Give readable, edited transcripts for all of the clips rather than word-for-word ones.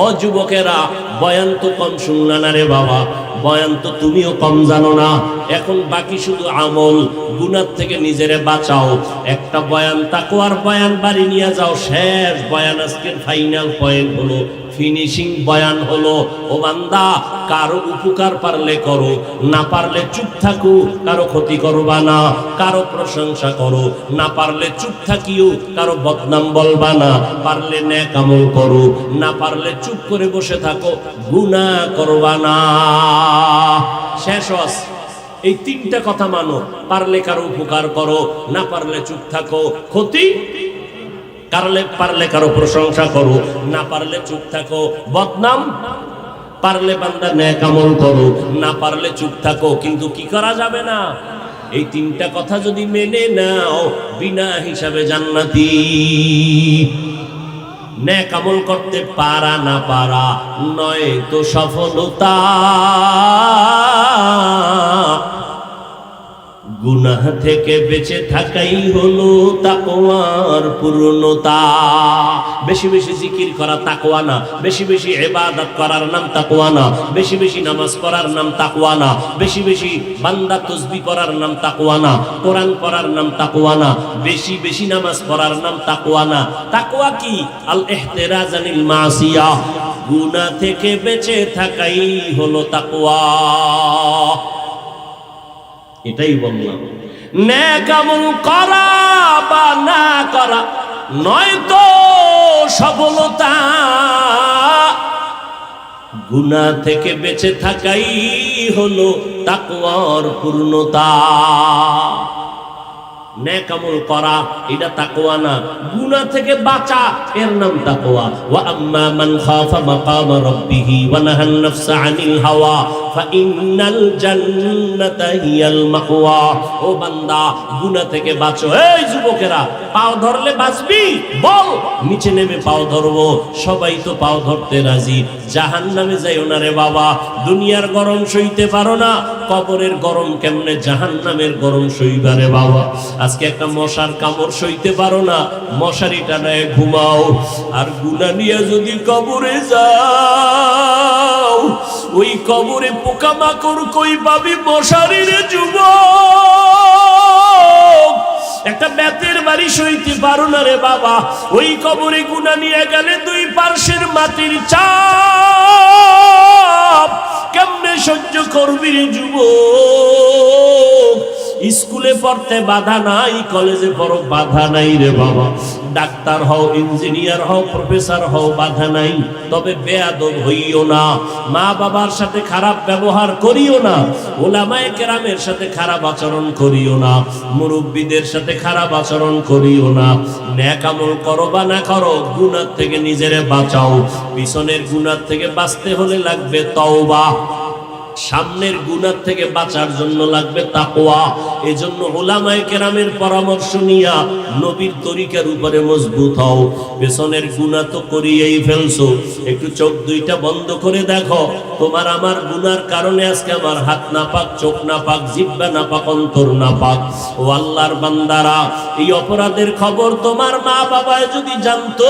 ও যুবকেরা, বয়ান তো কম শুনলা না রে বাবা, বয়ান তো তুমিও কম জানো না। এখন বাকি শুধু আমল, গুনাহ থেকে নিজেরে বাঁচাও। একটা বয়ান তাকওয়ার বয়ান বাড়ি নিয়ে যাও, শেষ বয়ান। আজকের ফাইনাল পয়েন্ট হলো, ফিনিশিং বয়ান হলো, ও বান্দা, কারো উপকার পারলে করো, না পারলে চুপ থাকো, কারো ক্ষতি করবা না। কারো প্রশংসা করো, না পারলে চুপ থাকিও, কারো বদনাম বলবা না। পারলে নেক আমল করো, না পারলে চুপ করে বসে থাকো, গুনাহ করবা না। শেষ হস। এই তিনটা কথা মানো। পারলে কারো উপকার করো, না পারলে চুপ থাকো, ক্ষতি পারলে কারো প্রশংসা করো, না পারলে চুপ থাকো, বদনাম। পারলে বান্দা নেক আমল করো, না পারলে চুপ থাকো। কিন্তু কি করা যাবে না? এই তিনটা কথা যদি মেনে নাও, বিনা হিসাবে জান্নাতি। নেক আমল করতে পারা না পারা নয় তো সফলতা, গুনাহ থেকে বেঁচে থাকাই হলো তাকওয়ার পূর্ণতা। বেশি বেশি জিকির করা তাকওয়া না, বেশি বেশি ইবাদত করার নাম তাকওয়া না, বেশি বেশি নামাজ পড়ার নাম তাকওয়া না, বেশি বেশি বান্দা তাসবিহ পড়ার নাম তাকওয়া না, কোরআন পড়ার নাম তাকওয়া না, বেশি বেশি নামাজ পড়ার নাম তাকওয়া না। তাকওয়া কি? আল ইহতিরাজ আনিল মাসিয়া, গুনাহ থেকে বেঁচে থাকাই হলো তাকওয়া। এটাই বললাম, নেক আমল করা বা না করা নয় তো সফলতা, গুনাহ থেকে বেঁচে থাকাই হলো তাকওয়ার পূর্ণতা। নেক আমল করা এটা তাকওয়া না, গুনাহ থেকে বাঁচা এর নাম তাকওয়া। ওয়া আম্মা মান খাফা মাকাম রাব্বিহি ওয়া নাহান নাফসা আনিল হাওয়া ফাইন্নাল জান্নাতা হিয়াল মাওয়া। ও বান্দা, গুনাহ থেকে বাঁচো। এই যুবকেরা, পাও ধরলে বাঁচবি? বল, নিচে নেমে পাও ধরবো। সবাই তো পাও ধরতে রাজি। জাহান্নামে যাইও না রে বাবা, দুনিয়ার গরম সইতে পারো না, কবরের গরম কেমনে জাহান্নামের গরম সইবা রে বাবা। আজকে একটা মশার কামড় সইতে পারো না, মশারি টানায় ঘুমাও। আর গুনাহ নিয়ে যদি কবরে যাও, ওই কবরে পোকামাকড় কই পাবি মশারির যুবক। একটা বেতের বাড়ি সইতে পারো না রে বাবা, ওই কবরে গুনাহ নিয়ে গেলে দুই পার্শ্বের মাটির চাপ কেমনে সহ্য করবি রে যুবক। স্কুলে পড়তে বাধা নাই, কলেজে পড়ো বাধা নাই রে বাবা। ডাক্তার হও, ইঞ্জিনিয়ার হও, প্রফেসর হও, বাধা নাই। তবে বেয়াদব হইও না, মা বাবার সাথে খারাপ ব্যবহার করিও না, ওলামায়ে কেরামের সাথে খারাপ আচরণ করিও না, মুরব্বীদের সাথে খারাপ আচরণ করিও না। নেক আমল করো বা না করো, গুনাহ থেকে নিজেরে বাঁচাও। পিছনের গুনাহ থেকে বাঁচতে হলে লাগবে তওবা, সামনের গুনাহ থেকে বাঁচার জন্য লাগবে তাকওয়া। এজন্য উলামায়ে কেরামের পরামর্শ নিয়া নবীর তরিকার উপরে মজবুত হও। পেছনের গুনাহ তো করিয়েই ফেলছো, একটু চোখ দুইটা বন্ধ করে দেখো। তোমার আমার গুনার কারণে আজকে আমার হাত নাপাক, চোখ নাপাক, জিহ্বা নাপাক, অন্তর নাপাক। ও আল্লাহর বান্দারা, এই অপরাধের খবর তোমার মা বাবায় যদি জানতো,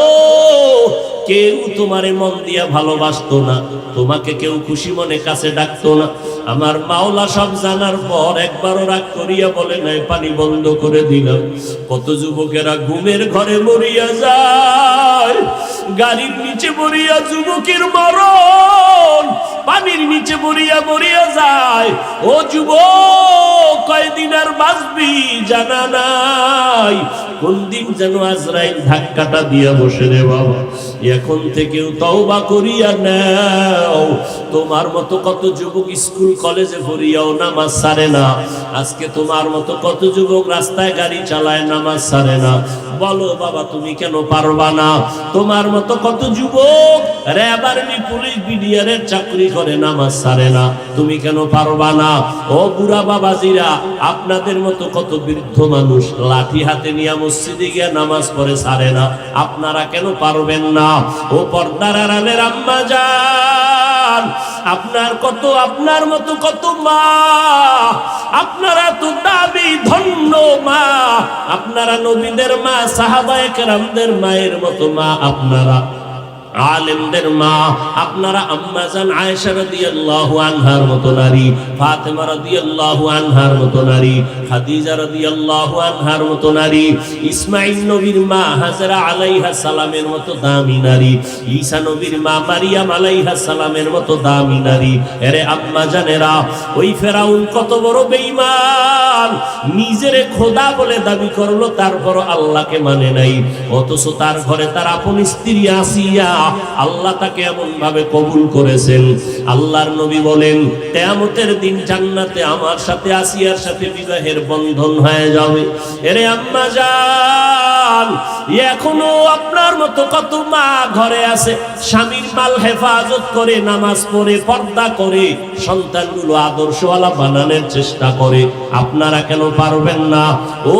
কেউ তোমারে মন দিয়া ভালোবাসতো না, তোমাকে কেউ খুশি মনে কাছে ডাকতো না। আমার মাওলা সব জানার পর একবারও রাগ করিয়া বলে নাই, পানি বন্ধ করে দিলাম। কত যুবকেরা ঘুমের ঘরে মরিয়া যায়, গাড়ির নিচে মরিয়া যুবকের মরণ, পানির নিচে মরিয়া মরিয়া যায়। ও যুবক, কয়দিন আর বাঁচবি জানা নাই, কোন দিন যেন আজরাইল ধাক্কাটা দিয়া বসে রে বাবা। এখন থেকেও তওবা করিয়া নাও। তোমার মতো কত যুবক স্কুল কলেজে পড়িয়াও নামাজ ছাড়ে না। আজকে তোমার মতো কত যুবক রাস্তায় গাড়ি চালায়, নামাজ ছাড়ে না। বলো বাবা, তুমি কেন পারবা না? তোমার মতো কত যুবক র‍্যাব, আর্মি, পুলিশ, বিডিআরের চাকরি করে, নামাজ ছাড়ে না। তুমি কেন পারবা না? ও বুড়া বাবাজিরা, আপনাদের মতো কত বৃদ্ধ মানুষ লাঠি হাতে নিয়ে মসজিদে গিয়ে নামাজ পড়ে, ছাড়ে না। আপনারা কেন পারবেন না? ও পর্দার আড়ালের আম্মা জান, আপনার মতো কত মা, আপনারা তো দাবি ধন্য মা, আপনারা নবীদের মা, সাহাবায়ে কেরামদের মায়ের মতো মা। আপনারা আলেমদের মা, আপনারা আম্মা জান আয়েশা রাদিয়াল্লাহু আনহার মতো নারী, ফাতেমা রাদিয়াল্লাহু আনহার মতো নারী, খাদিজা রাদিয়াল্লাহু আনহার মতো নারী, ইসমাঈল নবীর মা হাজরা আলাইহিস সালামের মতো দামি নারী, ঈসা নবীর মা মারিয়াম আলাইহিস সালামের মতো দামি নারী। এরে আম্মা জানেরা, ওই ফেরাউন কত বড় বেঈমান, নিজেরে খোদা বলে দাবি করলো, তারপর আল্লাহকে মানে নাই। অথচ তার ঘরে তার আপন স্ত্রী আসিয়া, আল্লাহ তাকে এমন ভাবে কবুল করেছেন। আল্লাহর নবী বলেন, কিয়ামতের দিন জান্নাতে আমার সাথে আসিয়ার সাথে বিবাহের বন্ধন হয়ে যাবে। এরে আম্মা জান, এখনো আপনার মতো কত মা ঘরে আছে, স্বামীর মাল হেফাজত করে, নামাজ পড়ে, পর্দা করে, সন্তানগুলো আদর্শওয়ালা বানানোর চেষ্টা করে। আপনারা কেন পারবেন না? ও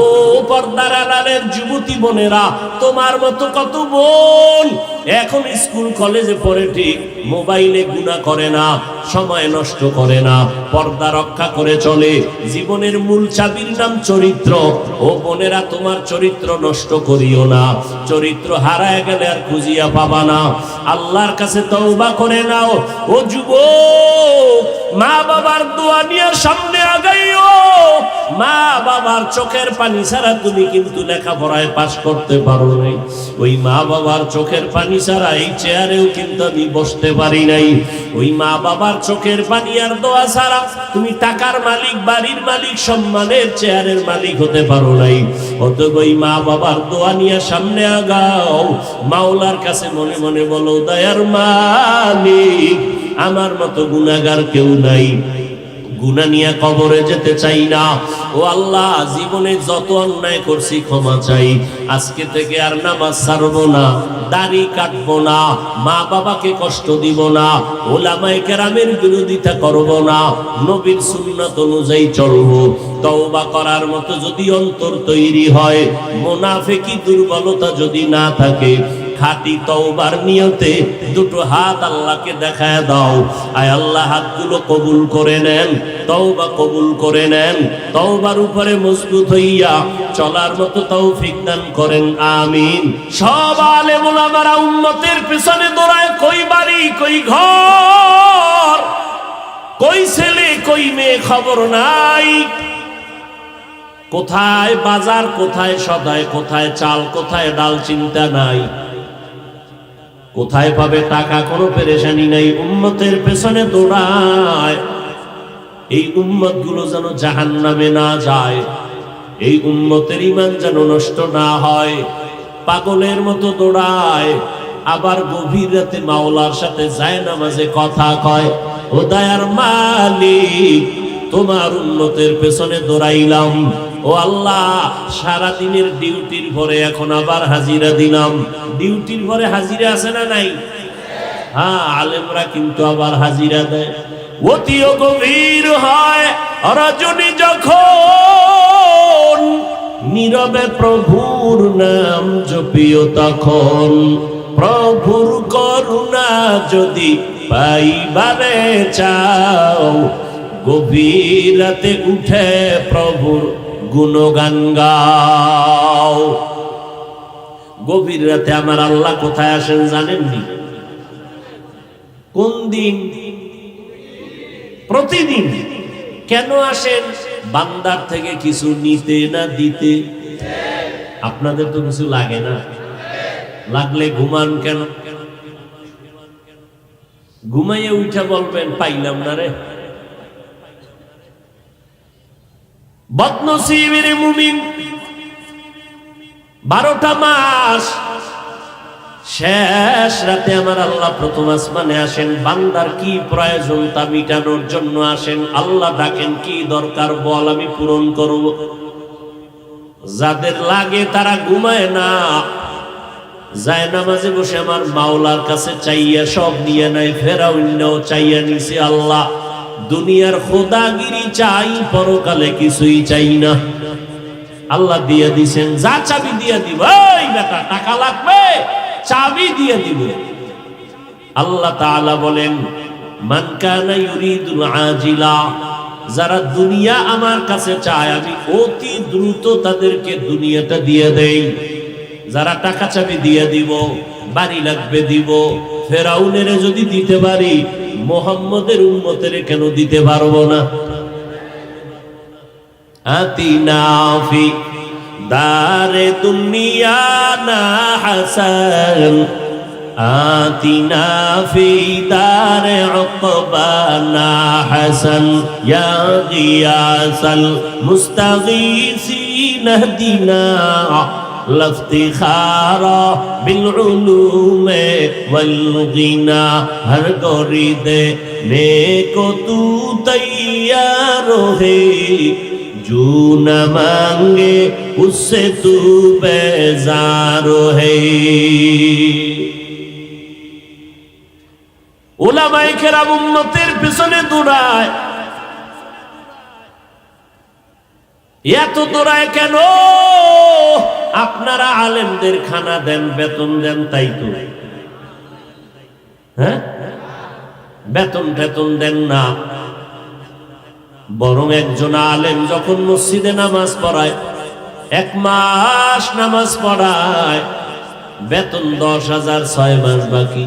পর্দার আড়ালের যুবতী বোনেরা, তোমার মতো কত বোন এখন স্কুল কলেজে পড়ে, ঠিক মোবাইলে গুনাহ করে না, সময় নষ্ট করে না, পর্দা রক্ষা করে চলে। জীবনের মূল চাবির নাম চরিত্র। ও বোনেরা, তোমার চরিত্র নষ্ট করিও না। চরিত্র হারায় গেলে আর খুঁজিয়া পাবা না। আল্লাহর কাছে তওবা করে নাও। ও যুবক, মা বাবার দোয়া নিয়ে সামনে আগাইও। মা বাবার চোখের পানি ছাড়া তুমি কিন্তু লেখাপড়ায় পাস করতে পারো নাই। ওই মা বাবার চোখের পানি ছাড়া এই চেয়ারেও কিন্তু আমি বসতে পারি নাই। ওই মা বাবার চোখের পানি আর দোয়া ছাড়া তুমি টাকার মালিক, বাড়ির মালিক, সম্মানের চেয়ারের মালিক হতে পারো নাই। অতএব ওই মা বাবার দোয়া নিয়ে সামনে আগাও। মাওলার কাছে মনে মনে বলো, দয়ার মালিক, আমার মতো গুনাহগার কেউ নাই, গুনাহ নিয়ে কবরে যেতে চাই না। ও আল্লাহ, জীবনে যত অন্যায় করছি ক্ষমা চাই। আজকে থেকে আর নামাজ ছাড়বো না, দাড়ি কাটবো না, মা বাবাকে কষ্ট দিব না, ওলামায়ে কেরামের বিরোধিতা করব না, নবীর সুন্নাত অনুযায়ী চলবো। তওবা করার মতো যদি অন্তর তৈরি হয়, মুনাফিকি দুর্বলতা যদি না থাকে, খাঁটি তওবার নিয়তে দুটো হাত আল্লাহকে দেখায় দাও। আয় আল্লাহ, হাতগুলো কবুল করে নেন, তওবা কবুল করে নেন। তওবার উপরে মজবুত হইয়া চলার মতো তৌফিক দান করেন, আমিন। সব আলেম ওলামারা উম্মতের পিছনে দৌড়ায়, কই বাড়ি, কই ঘর, কই ছেলে, কই মেয়ে খবর নাই। কোথায় বাজার, কোথায় সদাই, কোথায় চাল, কোথায় ডাল, চিন্তা নাই। কোথায় পাবে টাকা, কোনো পেরেশানি নাই। উম্মতের পেছনে দৌড়ায়। এই উম্মত গুলো যেন জাহান্নামে না যায়, এই উম্মতের ঈমান যেন নষ্ট না হয়। পাগলের মতো দৌড়ায়, আবার গভীর রাতে মাওলার সাথে যায় নামাজে কথা কয়, ও দয়ার মালিক, তোমার উম্মতের পেছনে দৌড়াইলাম। ও আল্লাহ, সারা দিনের ডিউটির পরে এখন আবার হাজিরা দিলাম। ডিউটির পরে হাজিরা আছে না নাই? হ্যাঁ, আলেমরা কিন্তু আবার হাজিরা দেয়। অতিও গভীর হয় রজনী যখন, নীরবে প্রভুর নাম জপিও তখন। প্রভুর করুণা যদি পাইবারে চাও, গভীর রাতে উঠে প্রভুর গুণগান গাও। গভীর রাতে আমার আল্লাহ কোথায় আসেন জানেননি? কোন দিন? প্রতিদিন। কেন আসেন? বান্দার থেকে কিছু নিতে না দিতে। আপনাদের তো কিছু লাগে না, লাগলে ঘুমান কেন? ঘুমাইয়ে উঠে বলবেন, পাইলাম না রে। বদনসিবের মুমিন 12টা মাস, শেষ রাতে আমার আল্লাহ প্রথম আসমানে আসেন। বান্দার কি প্রয়োজন তা মিটানোর জন্য আসেন। আল্লাহ ডাকেন, কি দরকার বল, আমি পূরণ করব। যাদের লাগে তারা ঘুমায় না, যায় নামাজে বসে আমার মাওলার কাছে চাইয়া সব নিয়ে নাই। ফেরাউনও চাইয়া নিছে, আল্লাহ দুনিয়ার খোদাগিরি চাই, পরকালে কিছুই চাই না। আল্লাহ দিয়ে দিছেন, যা চাবি দিয়ে দিব। এই বেটা, টাকা লাগবে, চাবি দিয়ে দিব। আল্লাহ তাআলা বলেন, মান কানা ইউরিদুল আজিলা, যারা দুনিয়া আমার কাছে চায় আমি অতি দ্রুত তাদেরকে দুনিয়াটা দিয়ে দেই। যারা টাকা চাবি দিয়ে দিব, বাড়ি লাগবে দিব, ফেরাউনের যদি দিতে পারি মুহাম্মদের উম্মতের কেন দিতে পারবো না? আতিনা ফি দারে দুনিয়া না হাসান, আতিনা ফি দারে উকবানা হাসান, ইয়া গিয়াসাল মুস্তাগীসিন ইহদিনা লফতিখারা বিল উলুমে ওয়াল গিনা, হর গরিদে নেকো তু তৈয়ার হে, जो न मांगे उससे तू बेजार है। উলামায়ে কেরাম উম্মতের পিছনে দৌড়ায়, এত দৌড়ায় কেন? আপনারা আলেমদের খানা দেন, বেতন দেন, তাই তো, হ্যাঁ? বেতন টেতন দেন না, বরং একজন আলেম যখন মসজিদে নামাজ পড়ায়, 1 মাস নামাজ পড়ায়, বেতন 10,000, 6 মাস বাকি।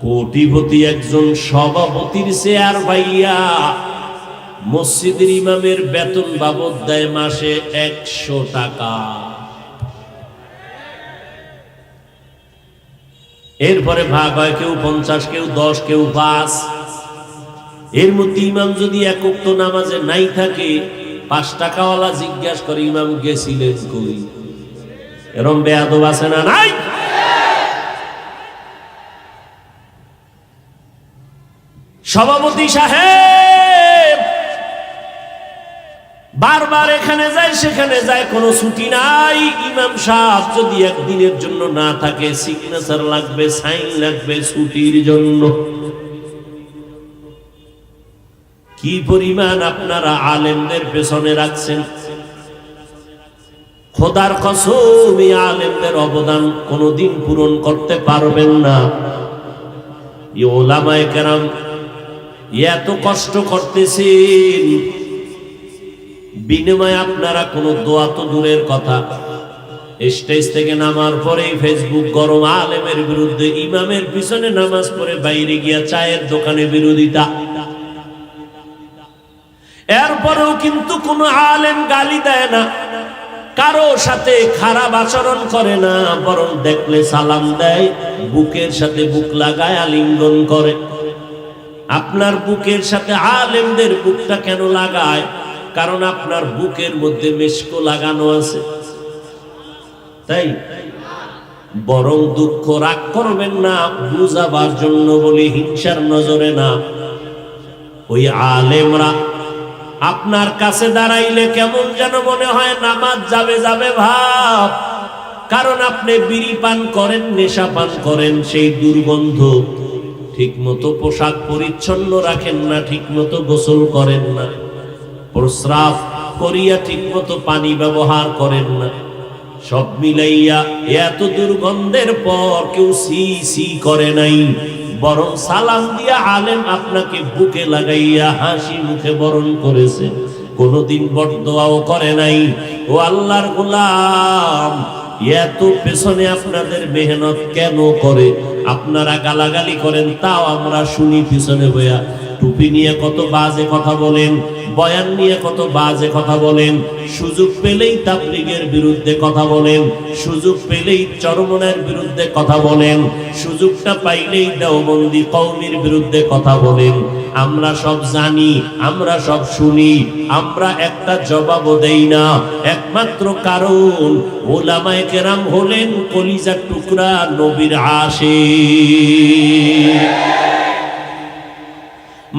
কোটিপতি একজন সভাপতির চেয়ার ভাইয়া মসজিদের ইমামের বেতন বাবদ দেয় মাসে 100 টাকা। এরপরে ভাগ হয়, কেউ 50, কেউ 10, কেউ 5। এর মধ্যে ইমাম যদি এক ওয়াক্ত নামাজে নাই থাকে, 5 টাকাওয়ালা জিজ্ঞাসা করে, ইমাম গেছিলেন কই? এরকম বেয়াদব আছে না নাই? সভাপতি সাহেব বারবার এখানে যায় সেখানে যায়, কোনো ছুটি নাই। ইমাম সাহেব যদি একদিনের জন্য না থাকে, সিগনেচার লাগবে, সাইন লাগবে ছুটির জন্য। কি পরিমাণ আপনারা আলেমদের পেছনে রাখছেন! খোদার কসম, এই আলেমদের অবদান কোনোদিন পূরণ করতে পারবেন না। এই ওলামায়ে কেরাম এত কষ্ট করতেছেন, বিনিময়ে আপনারা কোনো দোয়া তো দূরের কথা, স্টেজ থেকে নামার পরে ফেসবুক গরম, আলেমের বিরুদ্ধে, ইমামের পিছনে নামাজ পড়ে বাইরে গিয়া চায়ের দোকানে বিরোধিতা। এরপরেও কিন্তু কোন আলেম গালি দেয় না, কারো সাথে খারাপ আচরণ করে না, বরং দেখলে সালাম দেয়, বুকের সাথে বুক লাগায় আলিঙ্গন করে। আপনার বুকের সাথে আলেমদের বুকটা কেন লাগায়? কারণ আপনার বুকের মধ্যে মেশকো লাগানো আছে, তাই। বরং দুঃখ রাগ করবেন না, বুঝাবার জন্য বলি, হিংসার নজরে না। ওই আলেমরা আপনার কাছে দাঁড়াইলে কেমন যেন মনে হয় নামাজ যাবে যাবে ভাব, কারণ আপনি বিড়ি পান করেন, নেশা পান করেন, সেই দুর্গন্ধ। ঠিক মতো পোশাক পরিচ্ছন্ন রাখেন না, ঠিক মতো গোসল করেন না, প্রস্রাব করিয়া ঠিক মতো পানি ব্যবহার করেন না। সব মিলাইয়া এত দুর্গন্ধের পর কেউ সি সি করে নাই, বরং সালাম দিয়া আলেম আপনাকে বুকে লাগাইয়া হাসি মুখে বরণ করেছে, কোনদিন বরদোয়াও করে নাই। ও আল্লাহর গোলাম, এত পেছনে আপনাদের মেহনত কেন করে? আপনারা গালাগালি করেন, তাও আমরা শুনি পিছনে বইয়া। টুপি নিয়ে কত বাজে কথা বলেন, বয়ান নিয়ে কত বাজে কথা বলেন, সুযোগ পেলেই তাবলীগের বিরুদ্ধে কথা বলেন, সুযোগ পেলেই চরমনায়ের বিরুদ্ধে কথা বলেন, সুযোগটা পাইলেই দেওবন্দি কওমির বিরুদ্ধে কথা বলেন। আমরা সব জানি, আমরা সব শুনি, আমরা একটা জবাবও দেই না, একমাত্র কারণ ওলামায়ে কেরাম হলেন কলিজার টুকরা, নবীর আশিক।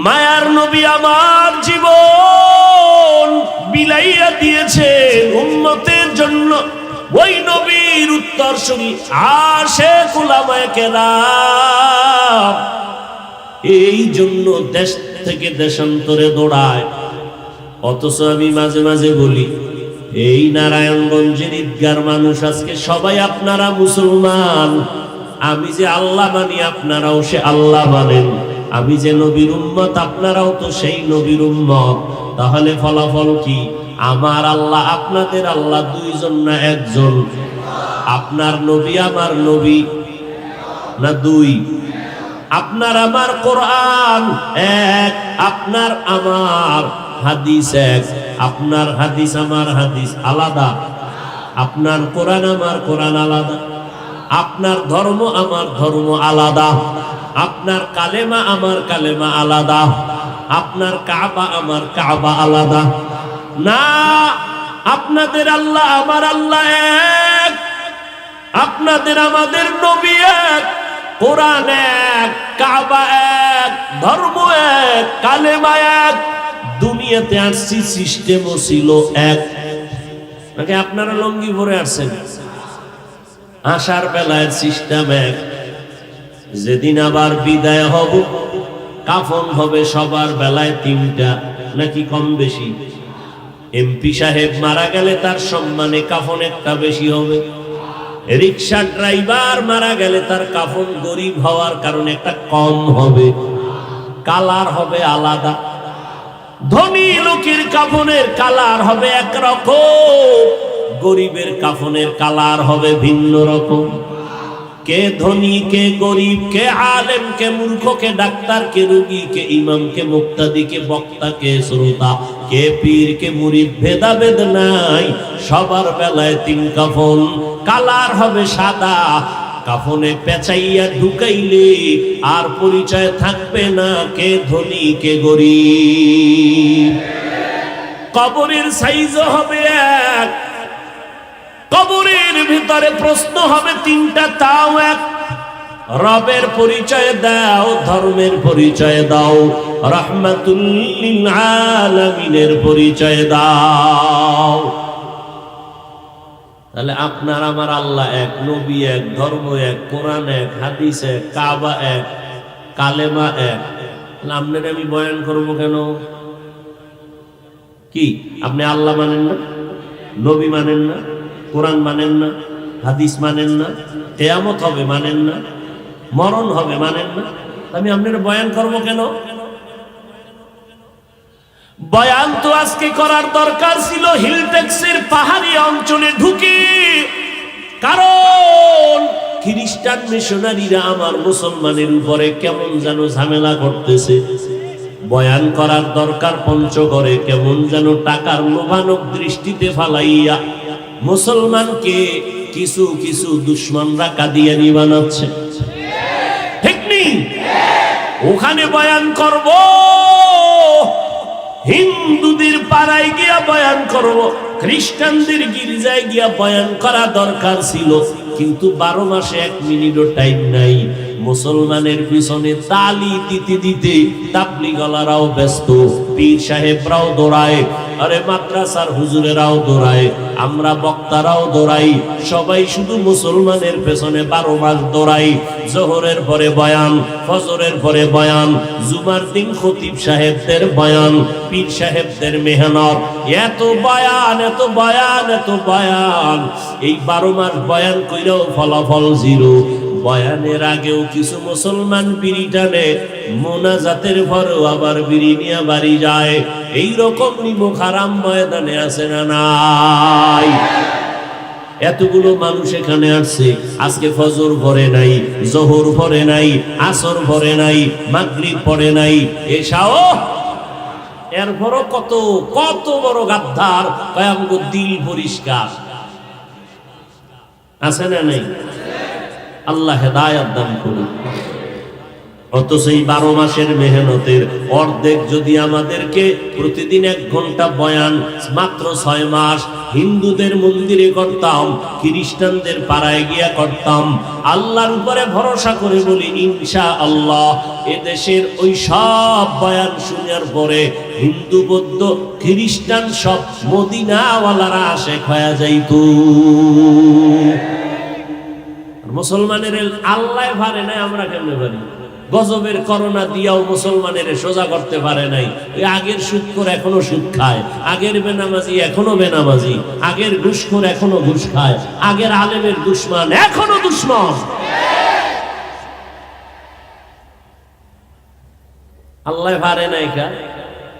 মায়ার নবী আমার জীবন বিলাইয়া দিয়েছেন উম্মতের জন্য। ওই নবীর উত্তরসূরি আশিক উলামায়ে কেরাম, এই জন্য দেশ থেকে দেশান্তরে দৌড়ায়। অথচ আমি মাঝে মাঝে বলি, এই নারায়ণগঞ্জের ঈদগার মানুষ আজকে সবাই আপনারা মুসলমান। আমি যে আল্লাহ মানি, আপনারাও সে আল্লাহ মানেন। আমি যে নবীর উম্মত, আপনারাও তো সেই নবীর উম্মত। তাহলে ফলাফল কি? আমার আল্লাহ আপনাদের আল্লাহ দুইজন না একজন? আপনার নবী আমার নবী না দুই? আপনার আমার কোরআন এক, আপনার আমার হাদিস এক। আপনার হাদিস আমার হাদিস আলাদা, আপনার কোরআন আমার কোরআন আলাদা, আপনার ধর্ম আমার ধর্ম আলাদা, আপনার কালেমা আমার কালেমা আলাদা, আপনার কাবা আমার কাবা আলাদা। না, আপনাদের আল্লাহ আমার আল্লাহ এক, আপনাদের আমাদের নবী এক, কোরআন এক, কাবা এক, ধর্ম এক, কালেমা এক। দুনিয়াতে আসছি সিস্টেমও ছিল এক। নাকি আপনারা লঙ্গি পরে আসছেন? আসার বেলায় সিস্টেম এক, যেদিন আবার বিদায় হব কাফন হবে সবার বেলায় তিনটা, নাকি কম বেশি? এমপি সাহেব মারা গেলে তার সম্মানে কাফন একটা বেশি হবে, রিক্সা ড্রাইভার মারা গেলে তার কাফন গরিব হওয়ার কারণে একটা কম হবে, কালার হবে আলাদা। ধনী লোকের কাফনের কালার হবে একরকম, গরিবের কাফনের কালার হবে ভিন্ন রকম। কে ধনী কে গরিব, কে আলেম কে মূর্খ, কে ডাক্তার কে রোগী, কে ইমাম কে মুক্তাদি, কে বক্তা কে শ্রোতা, কে পীর কে মুরিদ, ভেদাভেদ নাই। সবার বেলায় তিন কাফন, কালার হবে সাদা। কাফনে পেঁচাইয়া ঢুকাইলে আর পরিচয় থাকবে না কে ধনী কে গরিব। কবরের সাইজও হবে এক, কবরের ভিতরে প্রশ্ন হবে তিনটা, তাও এক। রবের পরিচয় দাও, ধর্মের পরিচয় দাও, রাহমাতুল লিল আলামিনের পরিচয় দাও। তাহলে আপনার আমার আল্লাহ এক, নবী এক, ধর্ম এক, কোরআন এক, হাদিস এক, কাবা এক, কালেমা এক। আপনার আমি বয়ান করবো কেন? কি আপনি আল্লাহ মানেন না, নবী মানেন না, কোরআন মানেন না, হাদিস মানেন না, কিয়ামত হবে মানেন না, মরণ হবে মানেন না, আমি আপনার বয়ান করবো কেন? বয়ান তো আজকে করার দরকার ছিল হিলটেক্সের পাহাড়ি অঞ্চলে ঢুকে, কারণ খ্রিস্টান মিশনারিরা আমার মুসলমানের উপরে কেমন যেন ঝামেলা করতেছে। বয়ান করার দরকার পঞ্চগড়ে, কেমন যেন টাকার লোভানক দৃষ্টিতে ফালাইয়া মুসলমানকে কিছু কিছু দুশ্মনরা কাদিয়ানি বানাচ্ছে। ঠিক নেই? ওখানে বয়ান করব, হিন্দুদের পাড়ায় গিয়া বয়ান করব, খ্রিস্টানদের গির্জায় গিয়া বয়ান করা দরকার ছিল, কিন্তু 12 মাসে 1 মিনিটও টাইম নাই। মুসলমানের পিছনে তালি দিতে দিতে তাবলীগলারাও ব্যস্ত, পীর সাহেবরাও দৌড়ায়, আরে মাদ্রাসার হুজুরেরাও দৌড়ায়, আমরা বক্তারাও দৌড়াই, সবাই শুধু মুসলমানের পেছনে 12 মাস দৌড়াই। জোহরের পরে বয়ান, ফজরের পরে বয়ান, জুমার দিন খতিব সাহেবদের বয়ান, পীর সাহেবদের মেহনত, এত বয়ান এত বয়ান এত বয়ান। এই 12 মাস বয়ান কইরাও ফলাফল জিরো। বয়ানের আগেও কিছু মুসলমান বিড়ি টানে, মোনাজাতের পরেও আবার বিড়ি নিয়ে বাড়ি যায়। এইরকম নিমক হারাম ময়দানে আছে না নাই? এতগুলো মানুষ এখানে আসছে, আজকে ফজর পড়ে নাই, জোহর পড়ে নাই, আসর পড়ে নাই, মাগরিব পড়ে নাই, এশাও। এরপরও কত কত বড় গাদ্দার, আমগো দিল পরিষ্কার আছে না নাই? আল্লাহ হেদায়েত দান করুন। অথচ এই 12 মাসের মেহনতের অর্ধেক যদি আমাদেরকে প্রতিদিন 1 ঘন্টা বয়ান মাত্র 6 মাস হিন্দুদের মন্দিরে করতাম, খ্রিস্টানদের পাড়ায় গিয়া করতাম, আল্লাহর উপরে ভরসা করে বলি ইনশাআল্লাহ এদেশের ওই সব বয়ান শোনার পরে হিন্দু বৌদ্ধ খ্রিস্টান সব মদিনাওয়ালারা আশেক হয়ে যাইতো। মুসলমানের আল্লাহ পারে নাই, আমরা কেমনে পারি? গজবের করোনা দিয়াও মুসলমানের সোজা করতে পারে নাই। ওই আগের সুদখোর এখনো সুদ খায়, আগের বেনামাজি এখনো বেনামাজি, আগের ঘুষখোর এখনো ঘুষ খায়, আগের আলেমের দুশমন এখনো দুশমন। আল্লাহ পারে নাই কা?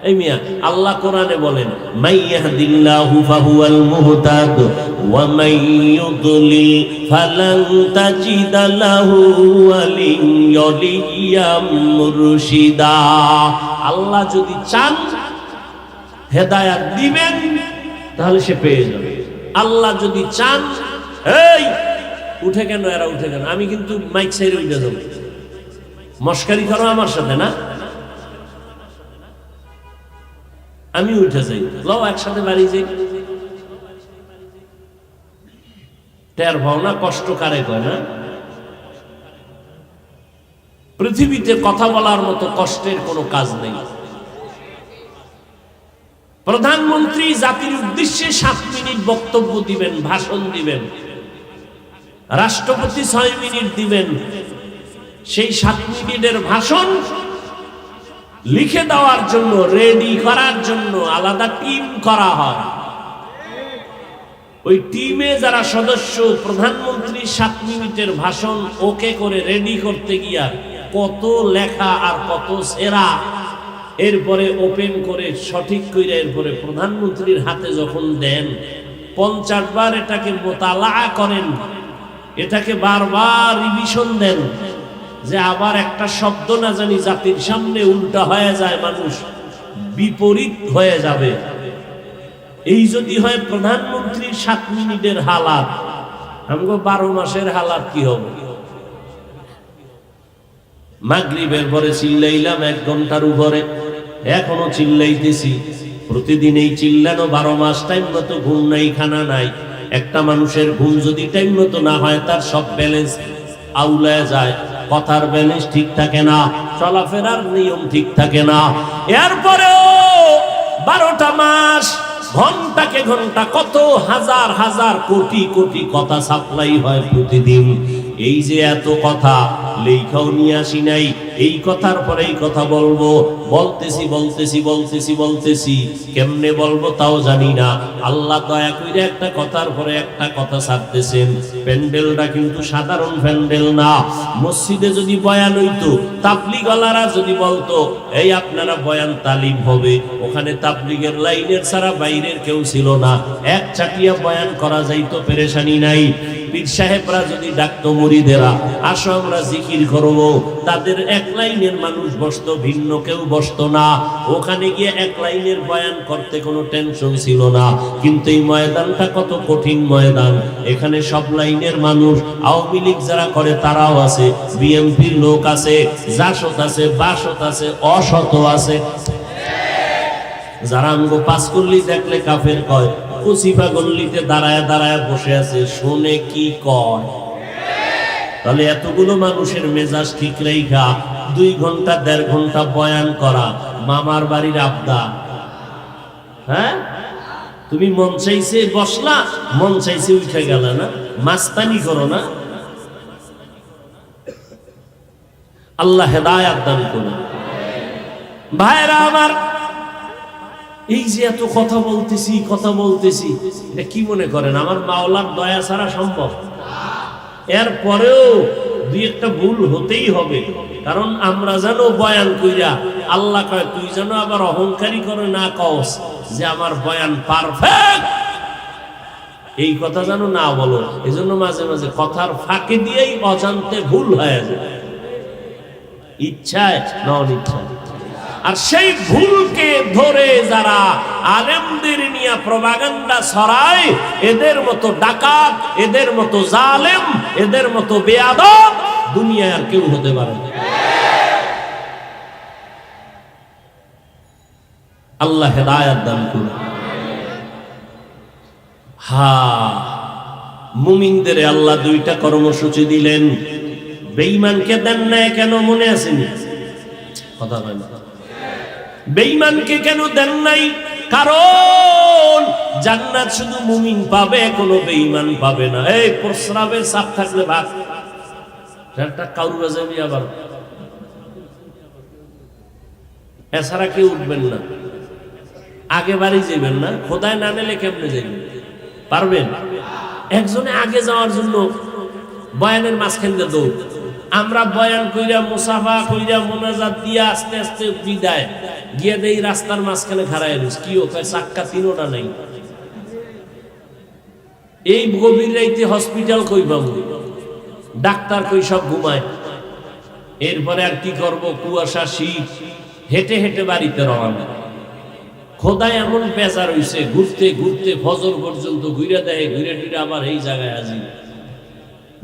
এই মিয়া, আল্লাহ কোরআনে বলেন মাই ইয়াহদিল্লাহু ফাহুয়াল মুহতাদ ওয়া মাই ইউদ্লিল ফালান তাজিদা লাহু ওয়ালিয়্যাম মুরশিদা। আল্লাহ যদি চান হেদায়েত দিবেন তাহলে সে পেয়ে যাবে। আল্লাহ যদি চান, এই উঠে কেন, এরা উঠে কেন, আমি কিন্তু মাইক সাইরে উঠে যাব, মস্কারি করো আমার সাথে না, আমি উঠে যাই, লও একসাথে বাড়ি যাই। টের পাও না কষ্ট কারে কয় না? পৃথিবীতে কথা বলার মতো কষ্টের কোনো কাজ নেই। প্রধানমন্ত্রী জাতির উদ্দেশ্যে 7 মিনিট বক্তব্য দিবেন, ভাষণ দিবেন, রাষ্ট্রপতি 6 মিনিট দিবেন। সেই 7 মিনিটের ভাষণ লিখে দেওয়ার জন্য, রেডি করার জন্য আলাদা টিম করা হয়। ওই টিমে যারা সদস্য, প্রধানমন্ত্রী 7 মিনিটের ভাষণ ওকে করে রেডি করতে গিয়া কত লেখা আর কত সেরা, এরপরে ওপেন করে সঠিক করে এরপরে প্রধানমন্ত্রীর হাতে যখন দেন, 50 বার এটাকে মোতালা করেন, এটাকে বারবার রিভিশন দেন, যে আবার একটা শব্দ না জানি জাতির সামনে উল্টা হয়ে যায়, মানুষ বিপরীত হয়ে যাবে। এই যদি হয় প্রধানমন্ত্রীর 7 মিনিটের হালাত, আমগো 12 মাসের হালাত কি হবে? মাগরিবের পরে চিল্লাইলাম 1 ঘন্টার উপরে, এখনো চিল্লাইতেছি। প্রতিদিন এই চিল্লানো 12 মাস, টাইম মতো ঘুম নাই, খানা নাই। একটা মানুষের ঘুম যদি টাইম মতো না হয়, তার সব ব্যালেন্স আউলায় যায়, কথার ব্যালেন্স ঠিক থাকে না, চলাফেরার নিয়ম ঠিক থাকে না। এরপরেও 12টা মাস ঘন্টাকে ঘন্টা কত হাজার হাজার কোটি কোটি কথা সাপ্লাই হয় প্রতিদিন। এই যে এত কথা লেখাও নিয়ে আসি নাই, এই কথার পরে এই কথা বলবো, বলতেছি, কেমনে বলবো তাও জানি না। আল্লাহ দয়া করে একটা কথার পরে একটা কথা ছাড়তেছেন। প্যান্ডেলটা কিন্তু সাধারণ প্যান্ডেল না। মসজিদে যদি বয়ান হইতো, তাবলীগওয়ালারা যদি বলতো এই আপনারা বয়ান তালিম হবে, ওখানে তাবলীগের লাইনের ছাড়া বাইরের কেউ ছিল না, এক চাটিয়া বয়ান করা যাইতো, পেরেশানি নাই। পীর সাহেবরা যদি ডাকতো মুরিদেরা, আসো আমরা জিকির করব, তাদের 1 লাইনের মানুষ বসতো, ভিন্ন কেউ বসতো না। ওখানে গিয়ে 1 লাইনের বয়ান করতে কোনো টেনশন ছিল না। কিন্তু এই ময়দানটা কত কঠিন ময়দান, এখানে সব লাইনের মানুষ। আওয়ামী লীগ যারা করে তারাও আছে, বিএনপির লোক আছে, জাসদ আছে, বাসদ আছে, অসত আছে। যারা আমগো 5 গল্লি দেখলে কাফের কয়, কুচিপা গল্লিতে দাঁড়ায় দাঁড়ায় বসে আছে, শুনে কি কয়। তাহলে এতগুলো মানুষের মেজাজ ঠিক রেখা 2 ঘন্টা 1.5 ঘন্টা বয়ান করা মামার বাড়ির আবদা। হ্যাঁ, তুমি মন চাইছে বসলা, মন চাইছে উঠে গেল না, মাস্তানি করো না। আল্লাহ হেদায়েত দান করুন। ভাইরা আমার, এই যে এত কথা বলতেছি, এটা কি মনে করেন আমার মাওলার দয়া ছাড়া সম্ভব? এরপরেও 2-1টা ভুল হতেই হবে, কারণ আমরা জানো বয়ান কইরা আল্লাহ কয় তুই যেন আবার অহংকারী করে না কস যে আমার বয়ান পারফেক্ট, এই কথা যেন না বলো। এজন্য মাঝে মাঝে কথার ফাঁকে দিয়েই অজান্তে ভুল হয়ে যায়, ইচ্ছায় না অনিচ্ছায়। আর সেই ভুলকে ধরে যারা আলেমদের নিয়ে প্রপাগান্ডা ছড়ায়, এদের মতো ডাকাত, এদের মতো জালেম, এদের মতো বেয়াদব দুনিয়ায় আর কেউ হতে পারে না। আল্লাহ হেদায়েত দান করুন। মুমিনদের আল্লাহ 2টা কর্মসূচি দিলেন, বেঈমানকে দেন না কেন? মনে আসেনি? কথা হয় না। বেঈমানকে কেন দেন নাই? কারণ জান্নাত শুধু মুমিন পাবে, কোনো বেঈমান পাবে না। এই প্রস্রাবের চাপ থাকলে ভাত একটা কাউরা যাবি, আবার এছাড়া কেউ উঠবেন না, আগে বাড়ি যাবেন না। খোদায় না নিলে কেমনে যাবেন? পারবেন? একজনে আগে যাওয়ার জন্য বয়ানের মাঝখান দিয়ে দৌড়, আমরা বয়ান কইরা মুসাফা কইরা মোনাজাত দিয়া আস্তে আস্তে বিদায় গিয়ে দেই রাস্তার মাঝখানে খাড়ায় রইস, কি ও কয় চাক্কা তিনোটা নাই। এই গভীর রাইতে হসপিটাল কই পাবো, ডাক্তার কই সব ঘুমায়। এরপরে আর কি করব, কুয়াশা শীত, হেঁটে হেঁটে বাড়িতে রওনা। খোদায় এমন বেজার হইছে, ঘুরতে ঘুরতে ফজর পর্যন্ত ঘুরে দেয়, ঘুরে টুরে আবার এই জায়গায় আজি।